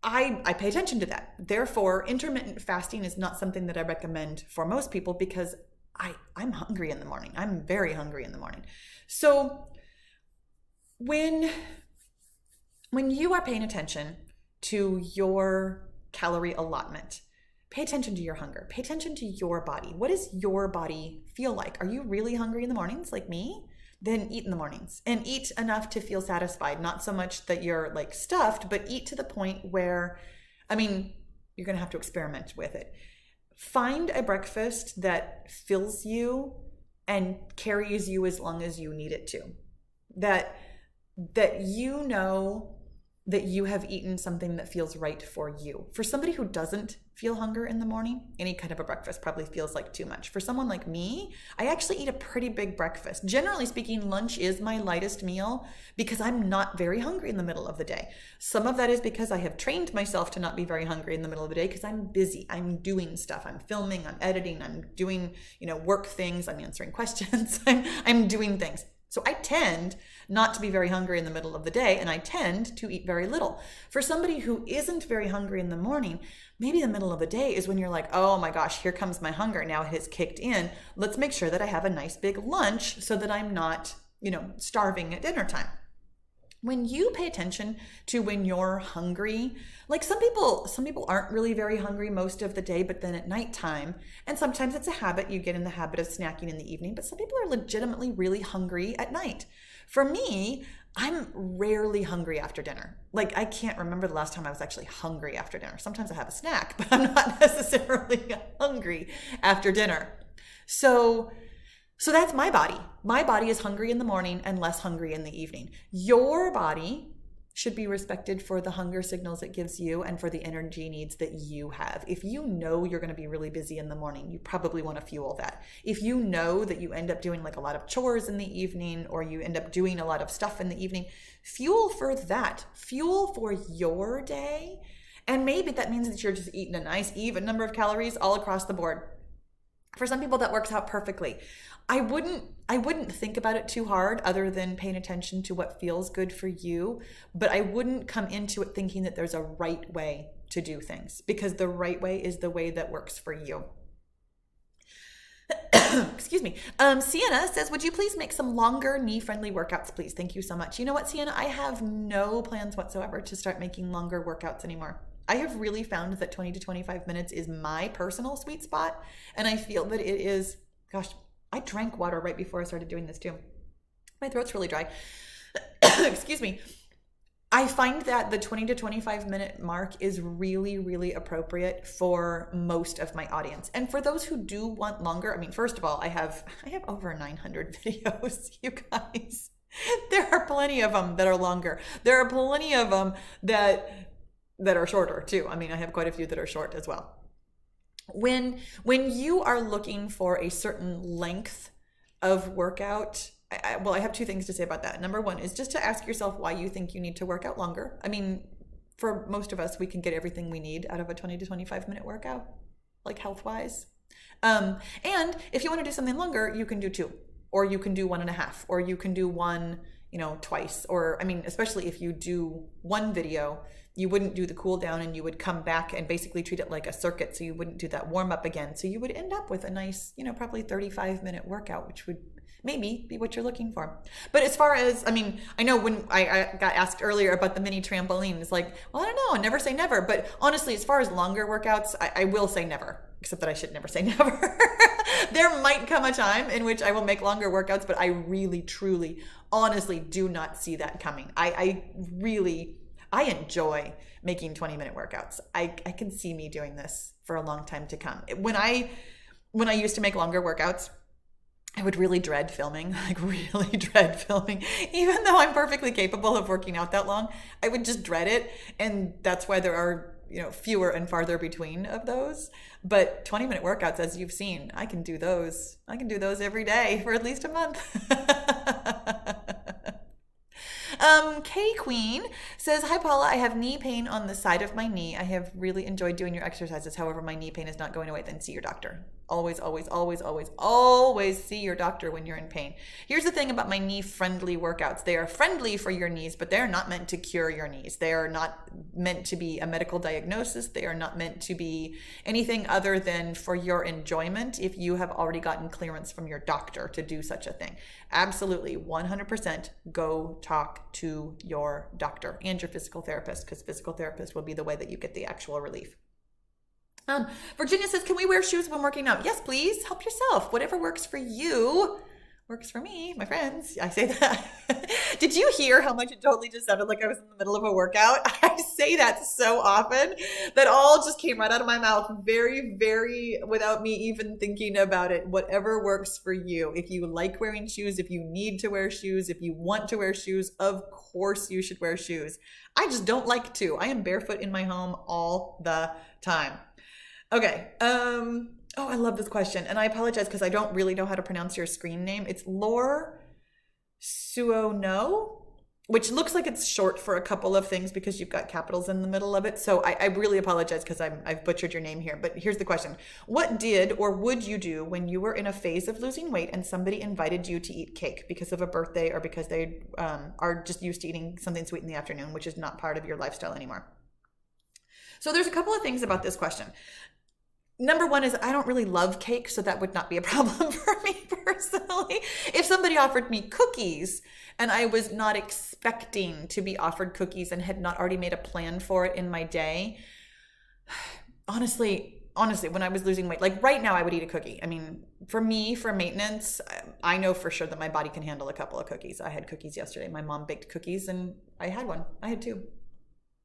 A: I pay attention to that. Therefore, intermittent fasting is not something that I recommend for most people, because I'm hungry in the morning. I'm very hungry in the morning. So when you are paying attention to your calorie allotment, pay attention to your hunger. Pay attention to your body. What does your body feel like? Are you really hungry in the mornings like me? Then eat in the mornings, and eat enough to feel satisfied. Not so much that you're like stuffed, but eat to the point where, you're going to have to experiment with it. Find a breakfast that fills you and carries you as long as you need it to. That that you have eaten something that feels right for you. For somebody who doesn't feel hunger in the morning, any kind of a breakfast probably feels like too much. For someone like me, I actually eat a pretty big breakfast. Generally speaking, lunch is my lightest meal because I'm not very hungry in the middle of the day. Some of that is because I have trained myself to not be very hungry in the middle of the day because I'm busy. I'm doing stuff. I'm filming, I'm editing, I'm doing, work things, I'm answering questions, I'm doing things. So I tend not to be very hungry in the middle of the day, and I tend to eat very little. For somebody who isn't very hungry in the morning, maybe the middle of the day is when you're like, oh my gosh, here comes my hunger. Now it has kicked in. Let's make sure that I have a nice big lunch so that I'm not, starving at dinner time. When you pay attention to when you're hungry, like some people aren't really very hungry most of the day, but then at nighttime, and sometimes it's a habit, you get in the habit of snacking in the evening, but some people are legitimately really hungry at night. For me, I'm rarely hungry after dinner. Like I can't remember the last time I was actually hungry after dinner. Sometimes I have a snack, but I'm not necessarily hungry after dinner. So that's my body. My body is hungry in the morning and less hungry in the evening. Your body should be respected for the hunger signals it gives you and for the energy needs that you have. If you know you're going to be really busy in the morning, you probably want to fuel that. If you know that you end up doing like a lot of chores in the evening or you end up doing a lot of stuff in the evening, fuel for that. Fuel for your day. And maybe that means that you're just eating a nice even number of calories all across the board. For some people that works out perfectly. I wouldn't think about it too hard other than paying attention to what feels good for you, but I wouldn't come into it thinking that there's a right way to do things because the right way is the way that works for you. Excuse me. Sienna says, would you please make some longer knee-friendly workouts, please? Thank you so much. You know what, Sienna? I have no plans whatsoever to start making longer workouts anymore. I have really found that 20 to 25 minutes is my personal sweet spot, and I feel that it is, gosh, I drank water right before I started doing this too. My throat's really dry. Excuse me. I find that the 20 to 25 minute mark is really, really appropriate for most of my audience. And for those who do want longer, I mean, first of all, I have over 900 videos, you guys. There are plenty of them that are longer. There are plenty of them that are shorter too. I mean, I have quite a few that are short as well. When you are looking for a certain length of workout, I have two things to say about that. Number one is just to ask yourself why you think you need to work out longer. I mean, for most of us, we can get everything we need out of a 20 to 25 minute workout, like health-wise. And if you want to do something longer, you can do 2, or you can do 1.5, or you can do 1, twice. Or, I mean, especially if you do 1 video, you wouldn't do the cool down and you would come back and basically treat it like a circuit. So you wouldn't do that warm up again. So you would end up with a nice, probably 35-minute workout, which would maybe be what you're looking for. But as far as, I mean, I know when I got asked earlier about the mini trampoline, it's like, well, I don't know, never say never. But honestly, as far as longer workouts, I will say never, except that I should never say never. There might come a time in which I will make longer workouts, but I really, truly, honestly do not see that coming. I enjoy making 20-minute workouts. I can see me doing this for a long time to come. When I used to make longer workouts, I would really dread filming, even though I'm perfectly capable of working out that long. I would just dread it. And that's why there are, fewer and farther between of those. But 20-minute workouts, as you've seen, I can do those. I can do those every day for at least a month. K Queen says, hi Paula, I have knee pain on the side of my knee. I have really enjoyed doing your exercises. However, my knee pain is not going away. Then see your doctor. Always, always, always, always, always see your doctor when you're in pain. Here's the thing about my knee-friendly workouts. They are friendly for your knees, but they're not meant to cure your knees. They are not meant to be a medical diagnosis. They are not meant to be anything other than for your enjoyment if you have already gotten clearance from your doctor to do such a thing. Absolutely, 100% go talk to your doctor and your physical therapist, because physical therapist will be the way that you get the actual relief. Virginia says, can we wear shoes when working out? Yes, please. Help yourself. Whatever works for you Works for me, my friends. I say that. Did you hear how much it totally just sounded like I was in the middle of a workout? I say that so often that all just came right out of my mouth, very, very, without me even thinking about it. Whatever works for you. If you like wearing shoes, if you need to wear shoes, if you want to wear shoes, of course you should wear shoes. I just don't like to. I am barefoot in my home all the time. Okay. Oh, I love this question. And I apologize because I don't really know how to pronounce your screen name. It's Lore Suono, which looks like it's short for a couple of things because you've got capitals in the middle of it. So I really apologize because I've butchered your name here. But here's the question. What did or would you do when you were in a phase of losing weight and somebody invited you to eat cake because of a birthday or because they are just used to eating something sweet in the afternoon, which is not part of your lifestyle anymore? So there's a couple of things about this question. Number one is I don't really love cake, so that would not be a problem for me personally. If somebody offered me cookies and I was not expecting to be offered cookies and had not already made a plan for it in my day, honestly, when I was losing weight, like right now I would eat a cookie. I mean, for me, for maintenance, I know for sure that my body can handle a couple of cookies. I had cookies yesterday. My mom baked cookies and I had one. I had two.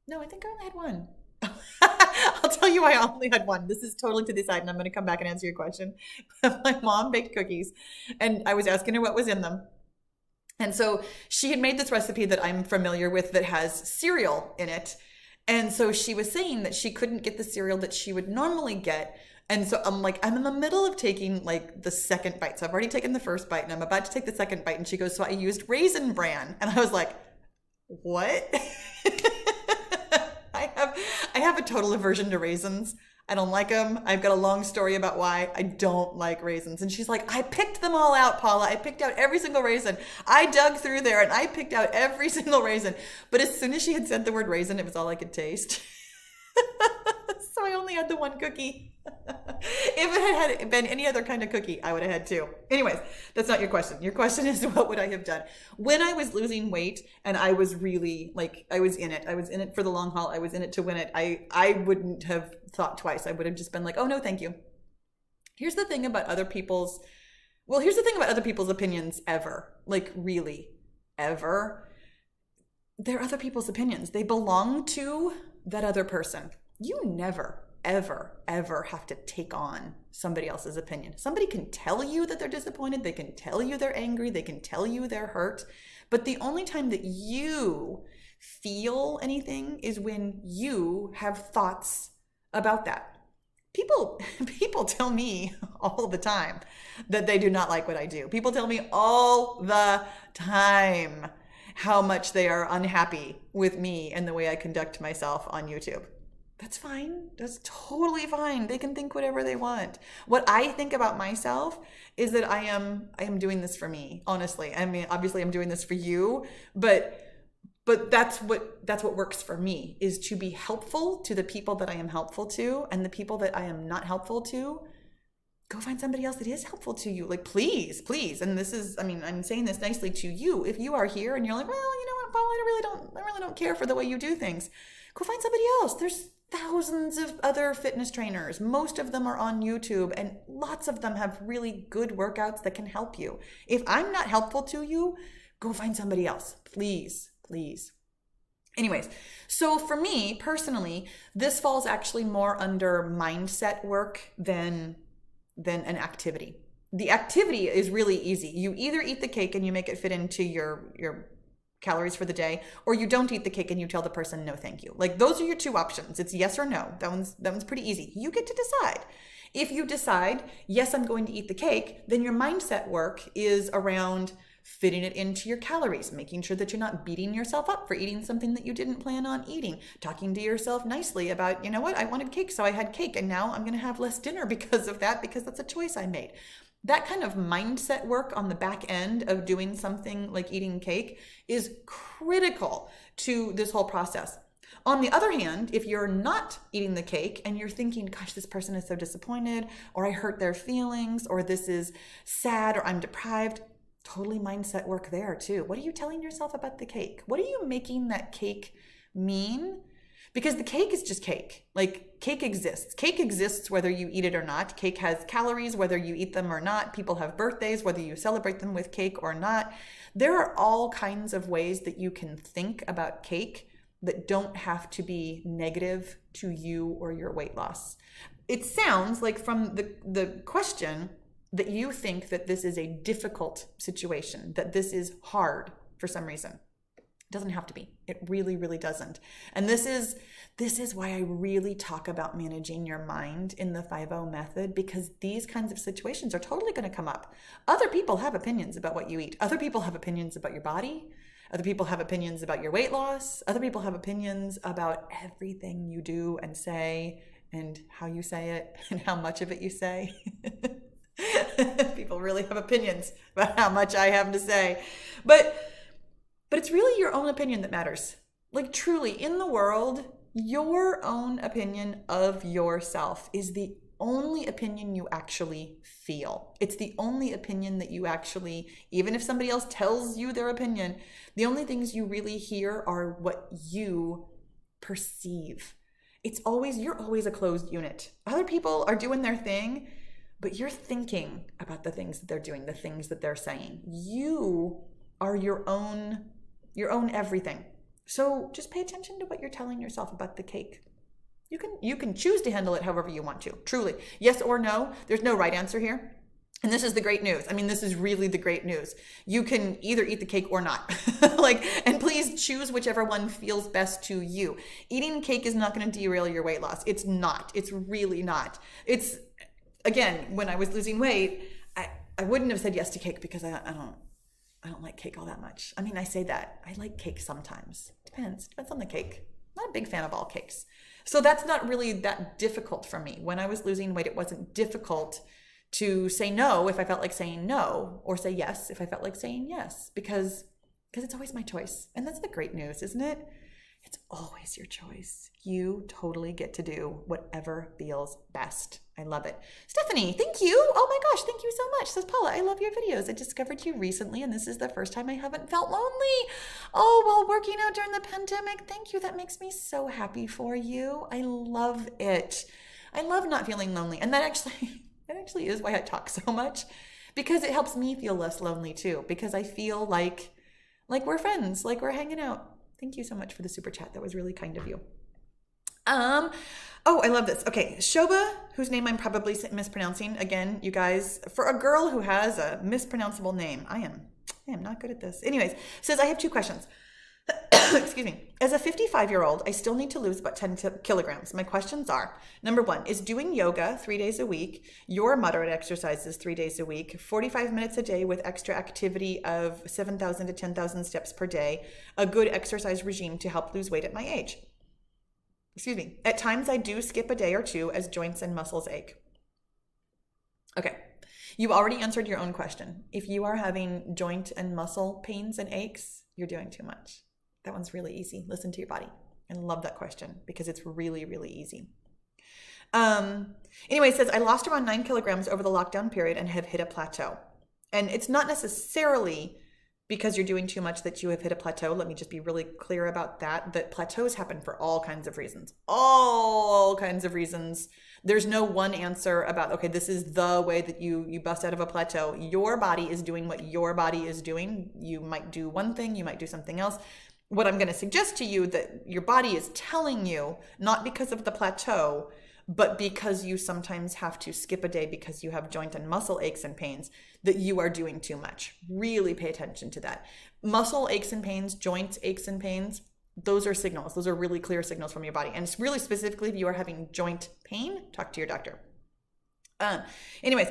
A: No, I think I only had one. I'll tell you why I only had one. This is totally to the side, and I'm going to come back and answer your question. My mom baked cookies, and I was asking her what was in them. And so she had made this recipe that I'm familiar with that has cereal in it. And so she was saying that she couldn't get the cereal that she would normally get. And so I'm like, I'm in the middle of taking like the second bite. So I've already taken the first bite, and I'm about to take the second bite. And she goes, so I used Raisin Bran. And I was like, what? I have a total aversion to raisins. I don't like them. I've got a long story about why I don't like raisins. And she's like, I picked them all out, Paula. I picked out every single raisin. I dug through there and I picked out every single raisin. But as soon as she had said the word raisin, it was all I could taste. So I only had the one cookie. If it had been any other kind of cookie, I would have had two. Anyways, that's not your question. Your question is, what would I have done? When I was losing weight and I was really like, I was in it for the long haul. I was in it to win it. I wouldn't have thought twice. I would have just been like, oh no, thank you. Here's the thing about other people's opinions ever. Like really, ever. They're other people's opinions. They belong to that other person. You never, ever, ever have to take on somebody else's opinion. Somebody can tell you that they're disappointed. They can tell you they're angry. They can tell you they're hurt. But the only time that you feel anything is when you have thoughts about that. People tell me all the time that they do not like what I do. People tell me all the time how much they are unhappy with me and the way I conduct myself on YouTube. That's fine. That's totally fine. They can think whatever they want. What I think about myself is that I am doing this for me, honestly. I mean, obviously I'm doing this for you, but that's what works for me, is to be helpful to the people that I am helpful to, and the people that I am not helpful to, go find somebody else that is helpful to you. Like, please. And this is, I mean, I'm saying this nicely to you. If you are here and you're like, well, you know what, Paul, I really don't care for the way you do things. Go find somebody else. There's thousands of other fitness trainers. Most of them are on YouTube, and lots of them have really good workouts that can help you. If I'm not helpful to you, go find somebody else. Please. Anyways, so for me personally, this falls actually more under mindset work than an activity. The activity is really easy. You either eat the cake and you make it fit into your calories for the day, or you don't eat the cake and you tell the person no thank you. Like, those are your two options. It's yes or no. That one's pretty easy. You get to decide. If you decide, yes, I'm going to eat the cake, then your mindset work is around fitting it into your calories, making sure that you're not beating yourself up for eating something that you didn't plan on eating, talking to yourself nicely about, you know what, I wanted cake, so I had cake, and now I'm going to have less dinner because of that, because that's a choice I made. That kind of mindset work on the back end of doing something like eating cake is critical to this whole process. On the other hand, if you're not eating the cake and you're thinking, gosh, this person is so disappointed, or I hurt their feelings, or this is sad, or I'm deprived, totally mindset work there too. What are you telling yourself about the cake? What are you making that cake mean? Because the cake is just cake. Like, cake exists. Cake exists whether you eat it or not. Cake has calories whether you eat them or not. People have birthdays whether you celebrate them with cake or not. There are all kinds of ways that you can think about cake that don't have to be negative to you or your weight loss. It sounds like from the question that you think that this is a difficult situation, that this is hard for some reason. It doesn't have to be. It really, really doesn't. And this is why I really talk about managing your mind in the 5-0 method, because these kinds of situations are totally going to come up. Other people have opinions about what you eat. Other people have opinions about your body. Other people have opinions about your weight loss. Other people have opinions about everything you do and say, and how you say it, and how much of it you say. People really have opinions about how much I have to say. But it's really your own opinion that matters. Like, truly, in the world, your own opinion of yourself is the only opinion you actually feel. It's the only opinion that you actually, even if somebody else tells you their opinion, the only things you really hear are what you perceive. You're always a closed unit. Other people are doing their thing, but you're thinking about the things that they're doing, the things that they're saying. You are your own everything. So just pay attention to what you're telling yourself about the cake. You can choose to handle it however you want to, truly. Yes or no, there's no right answer here. And this is the great news. I mean, this is really the great news. You can either eat the cake or not. And please choose whichever one feels best to you. Eating cake is not going to derail your weight loss. It's not. It's really not. It's, again, when I was losing weight, I wouldn't have said yes to cake because I don't like cake all that much. I mean, I say that. I like cake sometimes. Depends on the cake. Not a big fan of all cakes. So that's not really that difficult for me. When I was losing weight, it wasn't difficult to say no if I felt like saying no, or say yes if I felt like saying yes, because it's always my choice. And that's the great news, isn't it? It's always your choice. You totally get to do whatever feels best. I love it. Stephanie, thank you. Oh my gosh, thank you so much. Says Paula, I love your videos. I discovered you recently, and this is the first time I haven't felt lonely. Oh, while working out during the pandemic. Thank you. That makes me so happy for you. I love it. I love not feeling lonely. And that actually is why I talk so much, because it helps me feel less lonely too, because I feel like we're friends, like we're hanging out. Thank you so much for the super chat. That was really kind of you. Oh, I love this. Okay, Shoba, whose name I'm probably mispronouncing. Again, you guys, for a girl who has a mispronounceable name, I am not good at this. Anyways, says, I have 2 questions. Excuse me. As a 55-year-old, I still need to lose about 10 kilograms. My questions are, number 1, is doing yoga 3 days a week, your moderate exercises 3 days a week, 45 minutes a day with extra activity of 7,000 to 10,000 steps per day, a good exercise regime to help lose weight at my age? Excuse me. At times I do skip a day or 2 as joints and muscles ache. Okay. You already answered your own question. If you are having joint and muscle pains and aches, you're doing too much. That one's really easy. Listen to your body. I love that question because it's really, really easy. Anyway, it says, I lost around 9 kilograms over the lockdown period and have hit a plateau. And it's not necessarily because you're doing too much that you have hit a plateau. Let me just be really clear about that plateaus happen for all kinds of reasons. All kinds of reasons. There's no one answer about, okay, this is the way that you bust out of a plateau. Your body is doing what your body is doing. You might do one thing, you might do something else. What I'm going to suggest to you that your body is telling you, not because of the plateau, but because you sometimes have to skip a day because you have joint and muscle aches and pains, that you are doing too much. Really pay attention to that. Muscle aches and pains, joint aches and pains, those are signals. Those are really clear signals from your body. And it's really specifically if you are having joint pain, talk to your doctor. Anyways,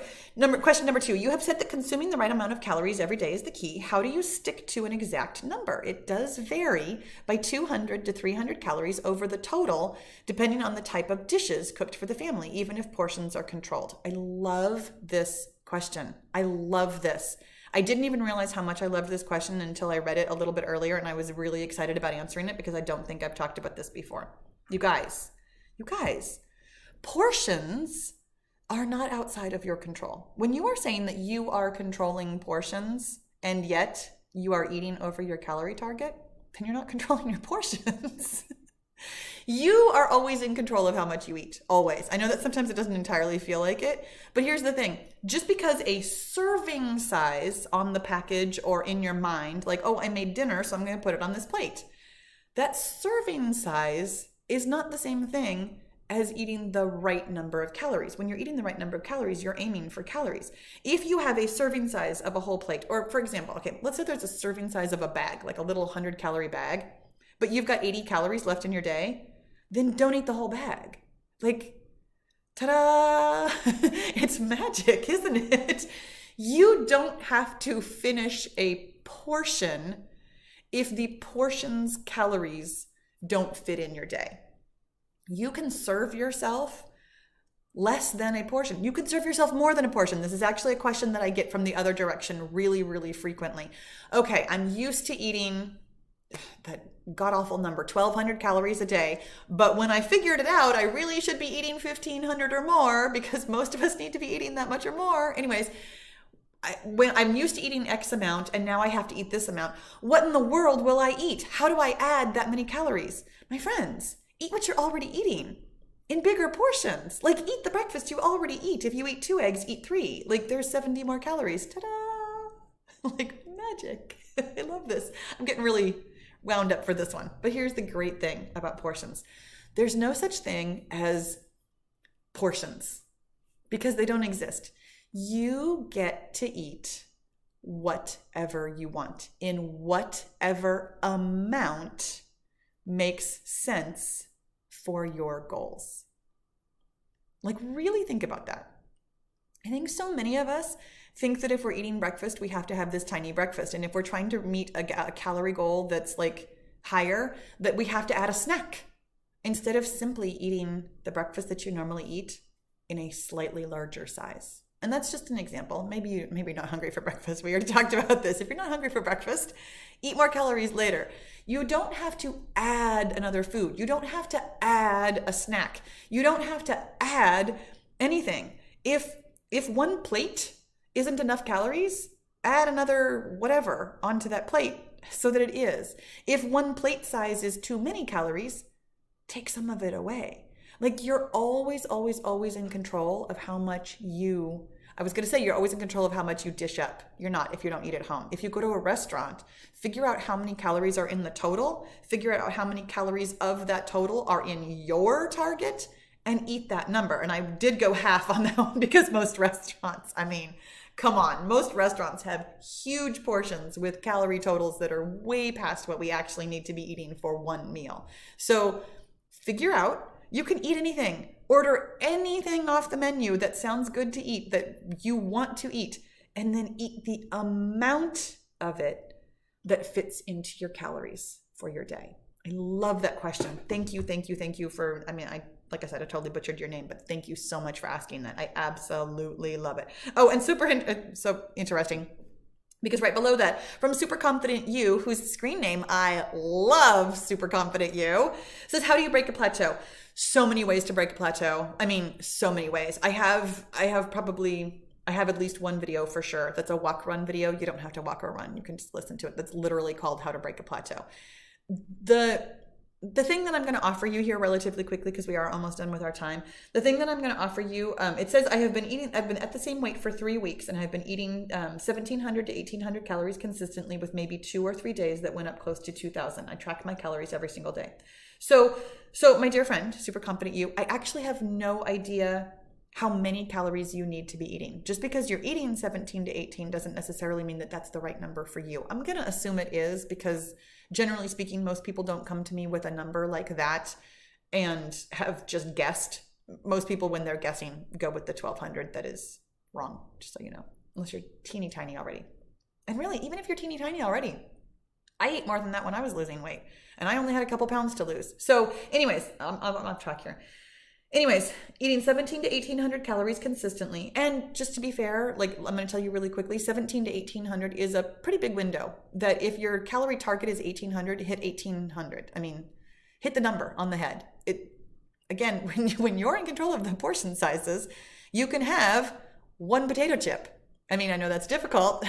A: question number 2, you have said that consuming the right amount of calories every day is the key. How do you stick to an exact number? It does vary by 200 to 300 calories over the total, depending on the type of dishes cooked for the family, even if portions are controlled. I love this question. I love this. I didn't even realize how much I loved this question until I read it a little bit earlier, and I was really excited about answering it because I don't think I've talked about this before. You guys, portions are not outside of your control. When you are saying that you are controlling portions and yet you are eating over your calorie target, then you're not controlling your portions. You are always in control of how much you eat, always. I know that sometimes it doesn't entirely feel like it, but here's the thing. Just because a serving size on the package or in your mind, like, oh, I made dinner, so I'm going to put it on this plate. That serving size is not the same thing as eating the right number of calories. When you're eating the right number of calories, you're aiming for calories. If you have a serving size of a whole plate, or for example, okay, let's say there's a serving size of a bag, like a little 100-calorie bag, but you've got 80 calories left in your day, then don't eat the whole bag. Like, ta-da! It's magic, isn't it? You don't have to finish a portion if the portion's calories don't fit in your day. You can serve yourself less than a portion. You can serve yourself more than a portion. This is actually a question that I get from the other direction really, really frequently. Okay, I'm used to eating that god-awful number, 1,200 calories a day. But when I figured it out, I really should be eating 1,500 or more because most of us need to be eating that much or more. Anyways, when I'm used to eating X amount and now I have to eat this amount, what in the world will I eat? How do I add that many calories? My friends, eat what you're already eating in bigger portions. Like, eat the breakfast you already eat. If you eat 2 eggs, eat 3. Like, there's 70 more calories. Ta-da! Like magic. I love this. I'm getting really wound up for this one. But here's the great thing about portions. There's no such thing as portions because they don't exist. You get to eat whatever you want in whatever amount makes sense for your goals. Like, really think about that. I think so many of us think that if we're eating breakfast, we have to have this tiny breakfast. And if we're trying to meet a calorie goal that's like higher, that we have to add a snack instead of simply eating the breakfast that you normally eat in a slightly larger size. And that's just an example. Maybe you're not hungry for breakfast. We already talked about this. If you're not hungry for breakfast, eat more calories later. You don't have to add another food. You don't have to add a snack. You don't have to add anything. If one plate isn't enough calories, add another whatever onto that plate so that it is. If one plate size is too many calories, take some of it away. Like, you're always, always, always in control of how much you're always in control of how much you dish up. You're not if you don't eat at home. If you go to a restaurant, figure out how many calories are in the total, figure out how many calories of that total are in your target, and eat that number. And I did go half on that one because most restaurants, I mean, come on, most restaurants have huge portions with calorie totals that are way past what we actually need to be eating for one meal. So figure out, you can eat anything. Order anything off the menu that sounds good to eat, that you want to eat, and then eat the amount of it that fits into your calories for your day. I love that question. Thank you for, like I said, I totally butchered your name, but thank you so much for asking that. I absolutely love it. Oh, and so interesting, because right below that, from Super Confident You, whose screen name I love, Super Confident You, says, how do you break a plateau? So many ways to break a plateau. I mean, so many ways. I have at least one video for sure. That's a walk run video. You don't have to walk or run. You can just listen to it. That's literally called How to Break a Plateau. The thing that I'm going to offer you here relatively quickly, because we are almost done with our time. The thing that I'm going to offer you, it says I've been at the same weight for 3 weeks, and I've been eating 1,700 to 1,800 calories consistently, with maybe 2 or 3 days that went up close to 2,000. I track my calories every single day. So my dear friend, Super Confident You, I actually have no idea how many calories you need to be eating. Just because you're eating 17 to 18 doesn't necessarily mean that that's the right number for you. I'm going to assume it is, because generally speaking, most people don't come to me with a number like that and have just guessed. Most people, when they're guessing, go with the 1,200. That is wrong, just so you know, unless you're teeny tiny already. And really, even if you're teeny tiny already, I ate more than that when I was losing weight, and I only had a couple pounds to lose. So anyways, I'm off track here. Anyways, eating 17 to 1,800 calories consistently. And just to be fair, like, I'm going to tell you really quickly, 17 to 1,800 is a pretty big window. That if your calorie target is 1,800, hit 1,800. I mean, hit the number on the head. Again, when you're in control of the portion sizes, you can have one potato chip. I mean, I know that's difficult.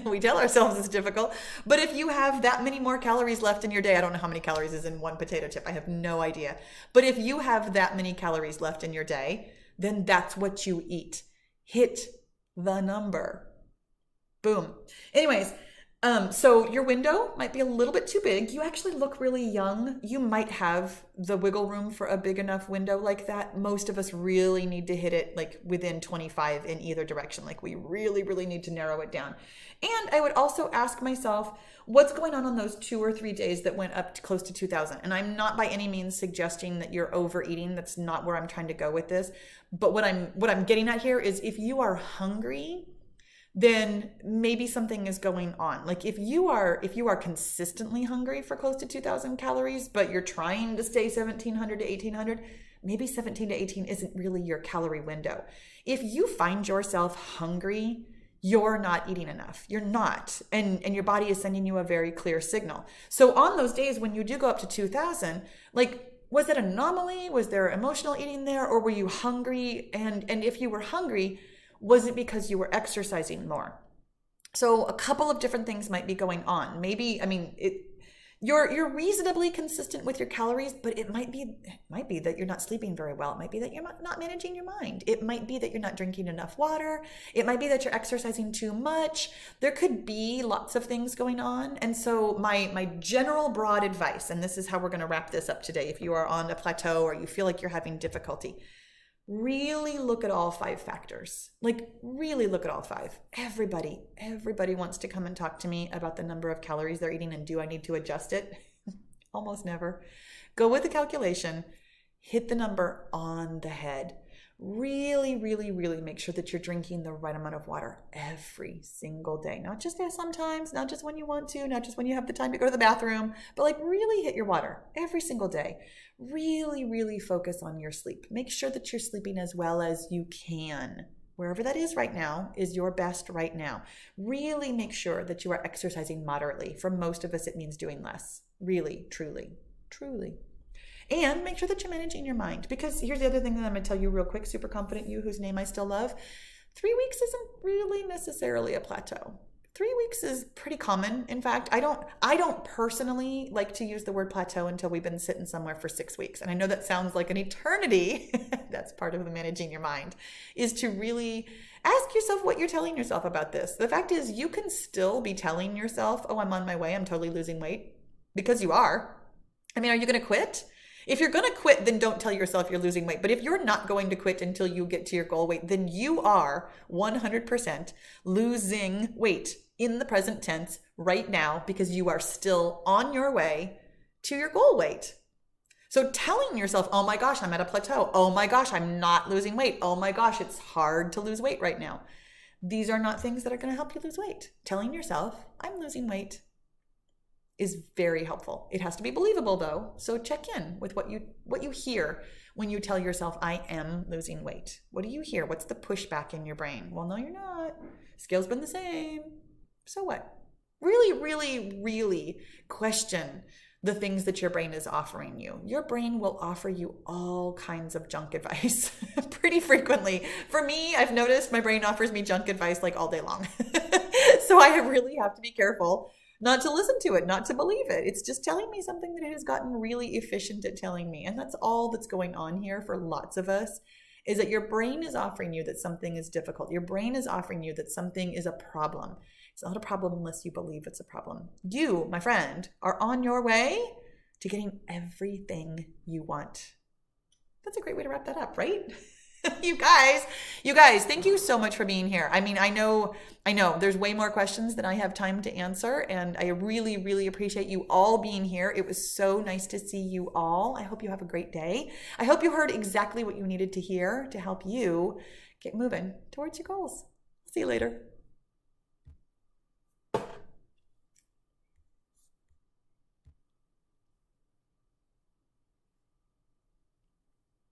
A: We tell ourselves it's difficult. But if you have that many more calories left in your day, I don't know how many calories is in one potato chip. I have no idea. But if you have that many calories left in your day, then that's what you eat. Hit the number. Boom. Anyways, so your window might be a little bit too big. You actually look really young. You might have the wiggle room for a big enough window like that. Most of us really need to hit it like within 25 in either direction. Like we really, really need to narrow it down. And I would also ask myself, what's going on those 2 or 3 days that went up to close to 2,000? And I'm not by any means suggesting that you're overeating. That's not where I'm trying to go with this. But what I'm getting at here is if you are hungry, then maybe something is going on. Like if you are consistently hungry for close to 2,000 calories, but you're trying to stay 1,700 to 1,800, maybe 17 to 18 isn't really your calorie window. If you find yourself hungry, you're not eating enough. You're not. And your body is sending you a very clear signal. So on those days when you do go up to 2,000, like, was it an anomaly? Was there emotional eating there? Or were you hungry? And if you were hungry, was it because you were exercising more? So a couple of different things might be going on. Maybe, you're reasonably consistent with your calories, but it might be that you're not sleeping very well. It might be that you're not managing your mind. It might be that you're not drinking enough water. It might be that you're exercising too much. There could be lots of things going on. And so my general broad advice, and this is how we're going to wrap this up today, if you are on a plateau or you feel like you're having difficulty, really look at all 5 factors. Like really look at all 5. Everybody wants to come and talk to me about the number of calories they're eating and do I need to adjust it? Almost never. Go with the calculation, hit the number on the head. Really, really, really make sure that you're drinking the right amount of water every single day. Not just there sometimes, not just when you want to, not just when you have the time to go to the bathroom, but like really hit your water every single day. Really, really focus on your sleep. Make sure that you're sleeping as well as you can. Wherever that is right now is your best right now. Really make sure that you are exercising moderately. For most of us, it means doing less. Really, truly, truly. And make sure that you're managing your mind. Because here's the other thing that I'm going to tell you real quick, super confident you, whose name I still love. 3 weeks isn't really necessarily a plateau. 3 weeks is pretty common. In fact, I don't personally like to use the word plateau until we've been sitting somewhere for 6 weeks. And I know that sounds like an eternity. That's part of the managing your mind, is to really ask yourself what you're telling yourself about this. The fact is you can still be telling yourself, oh, I'm on my way, I'm totally losing weight, because you are. I mean, are you going to quit? If you're going to quit, then don't tell yourself you're losing weight. But if you're not going to quit until you get to your goal weight, then you are 100% losing weight in the present tense right now because you are still on your way to your goal weight. So telling yourself, oh my gosh, I'm at a plateau. Oh my gosh, I'm not losing weight. Oh my gosh, it's hard to lose weight right now. These are not things that are going to help you lose weight. Telling yourself, I'm losing weight, is very helpful. It has to be believable though. So check in with what you hear when you tell yourself, I am losing weight. What do you hear? What's the pushback in your brain? Well, no, you're not. Scale's been the same. So what? Really, really, really question the things that your brain is offering you. Your brain will offer you all kinds of junk advice pretty frequently. For me, I've noticed my brain offers me junk advice like all day long. So I really have to be careful not to listen to it, not to believe it. It's just telling me something that it has gotten really efficient at telling me. And that's all that's going on here for lots of us, is that your brain is offering you that something is difficult. Your brain is offering you that something is a problem. It's not a problem unless you believe it's a problem. You, my friend, are on your way to getting everything you want. That's a great way to wrap that up, right? You guys, thank you so much for being here. I mean, I know there's way more questions than I have time to answer, and I really, really appreciate you all being here. It was so nice to see you all. I hope you have a great day. I hope you heard exactly what you needed to hear to help you get moving towards your goals. See you later.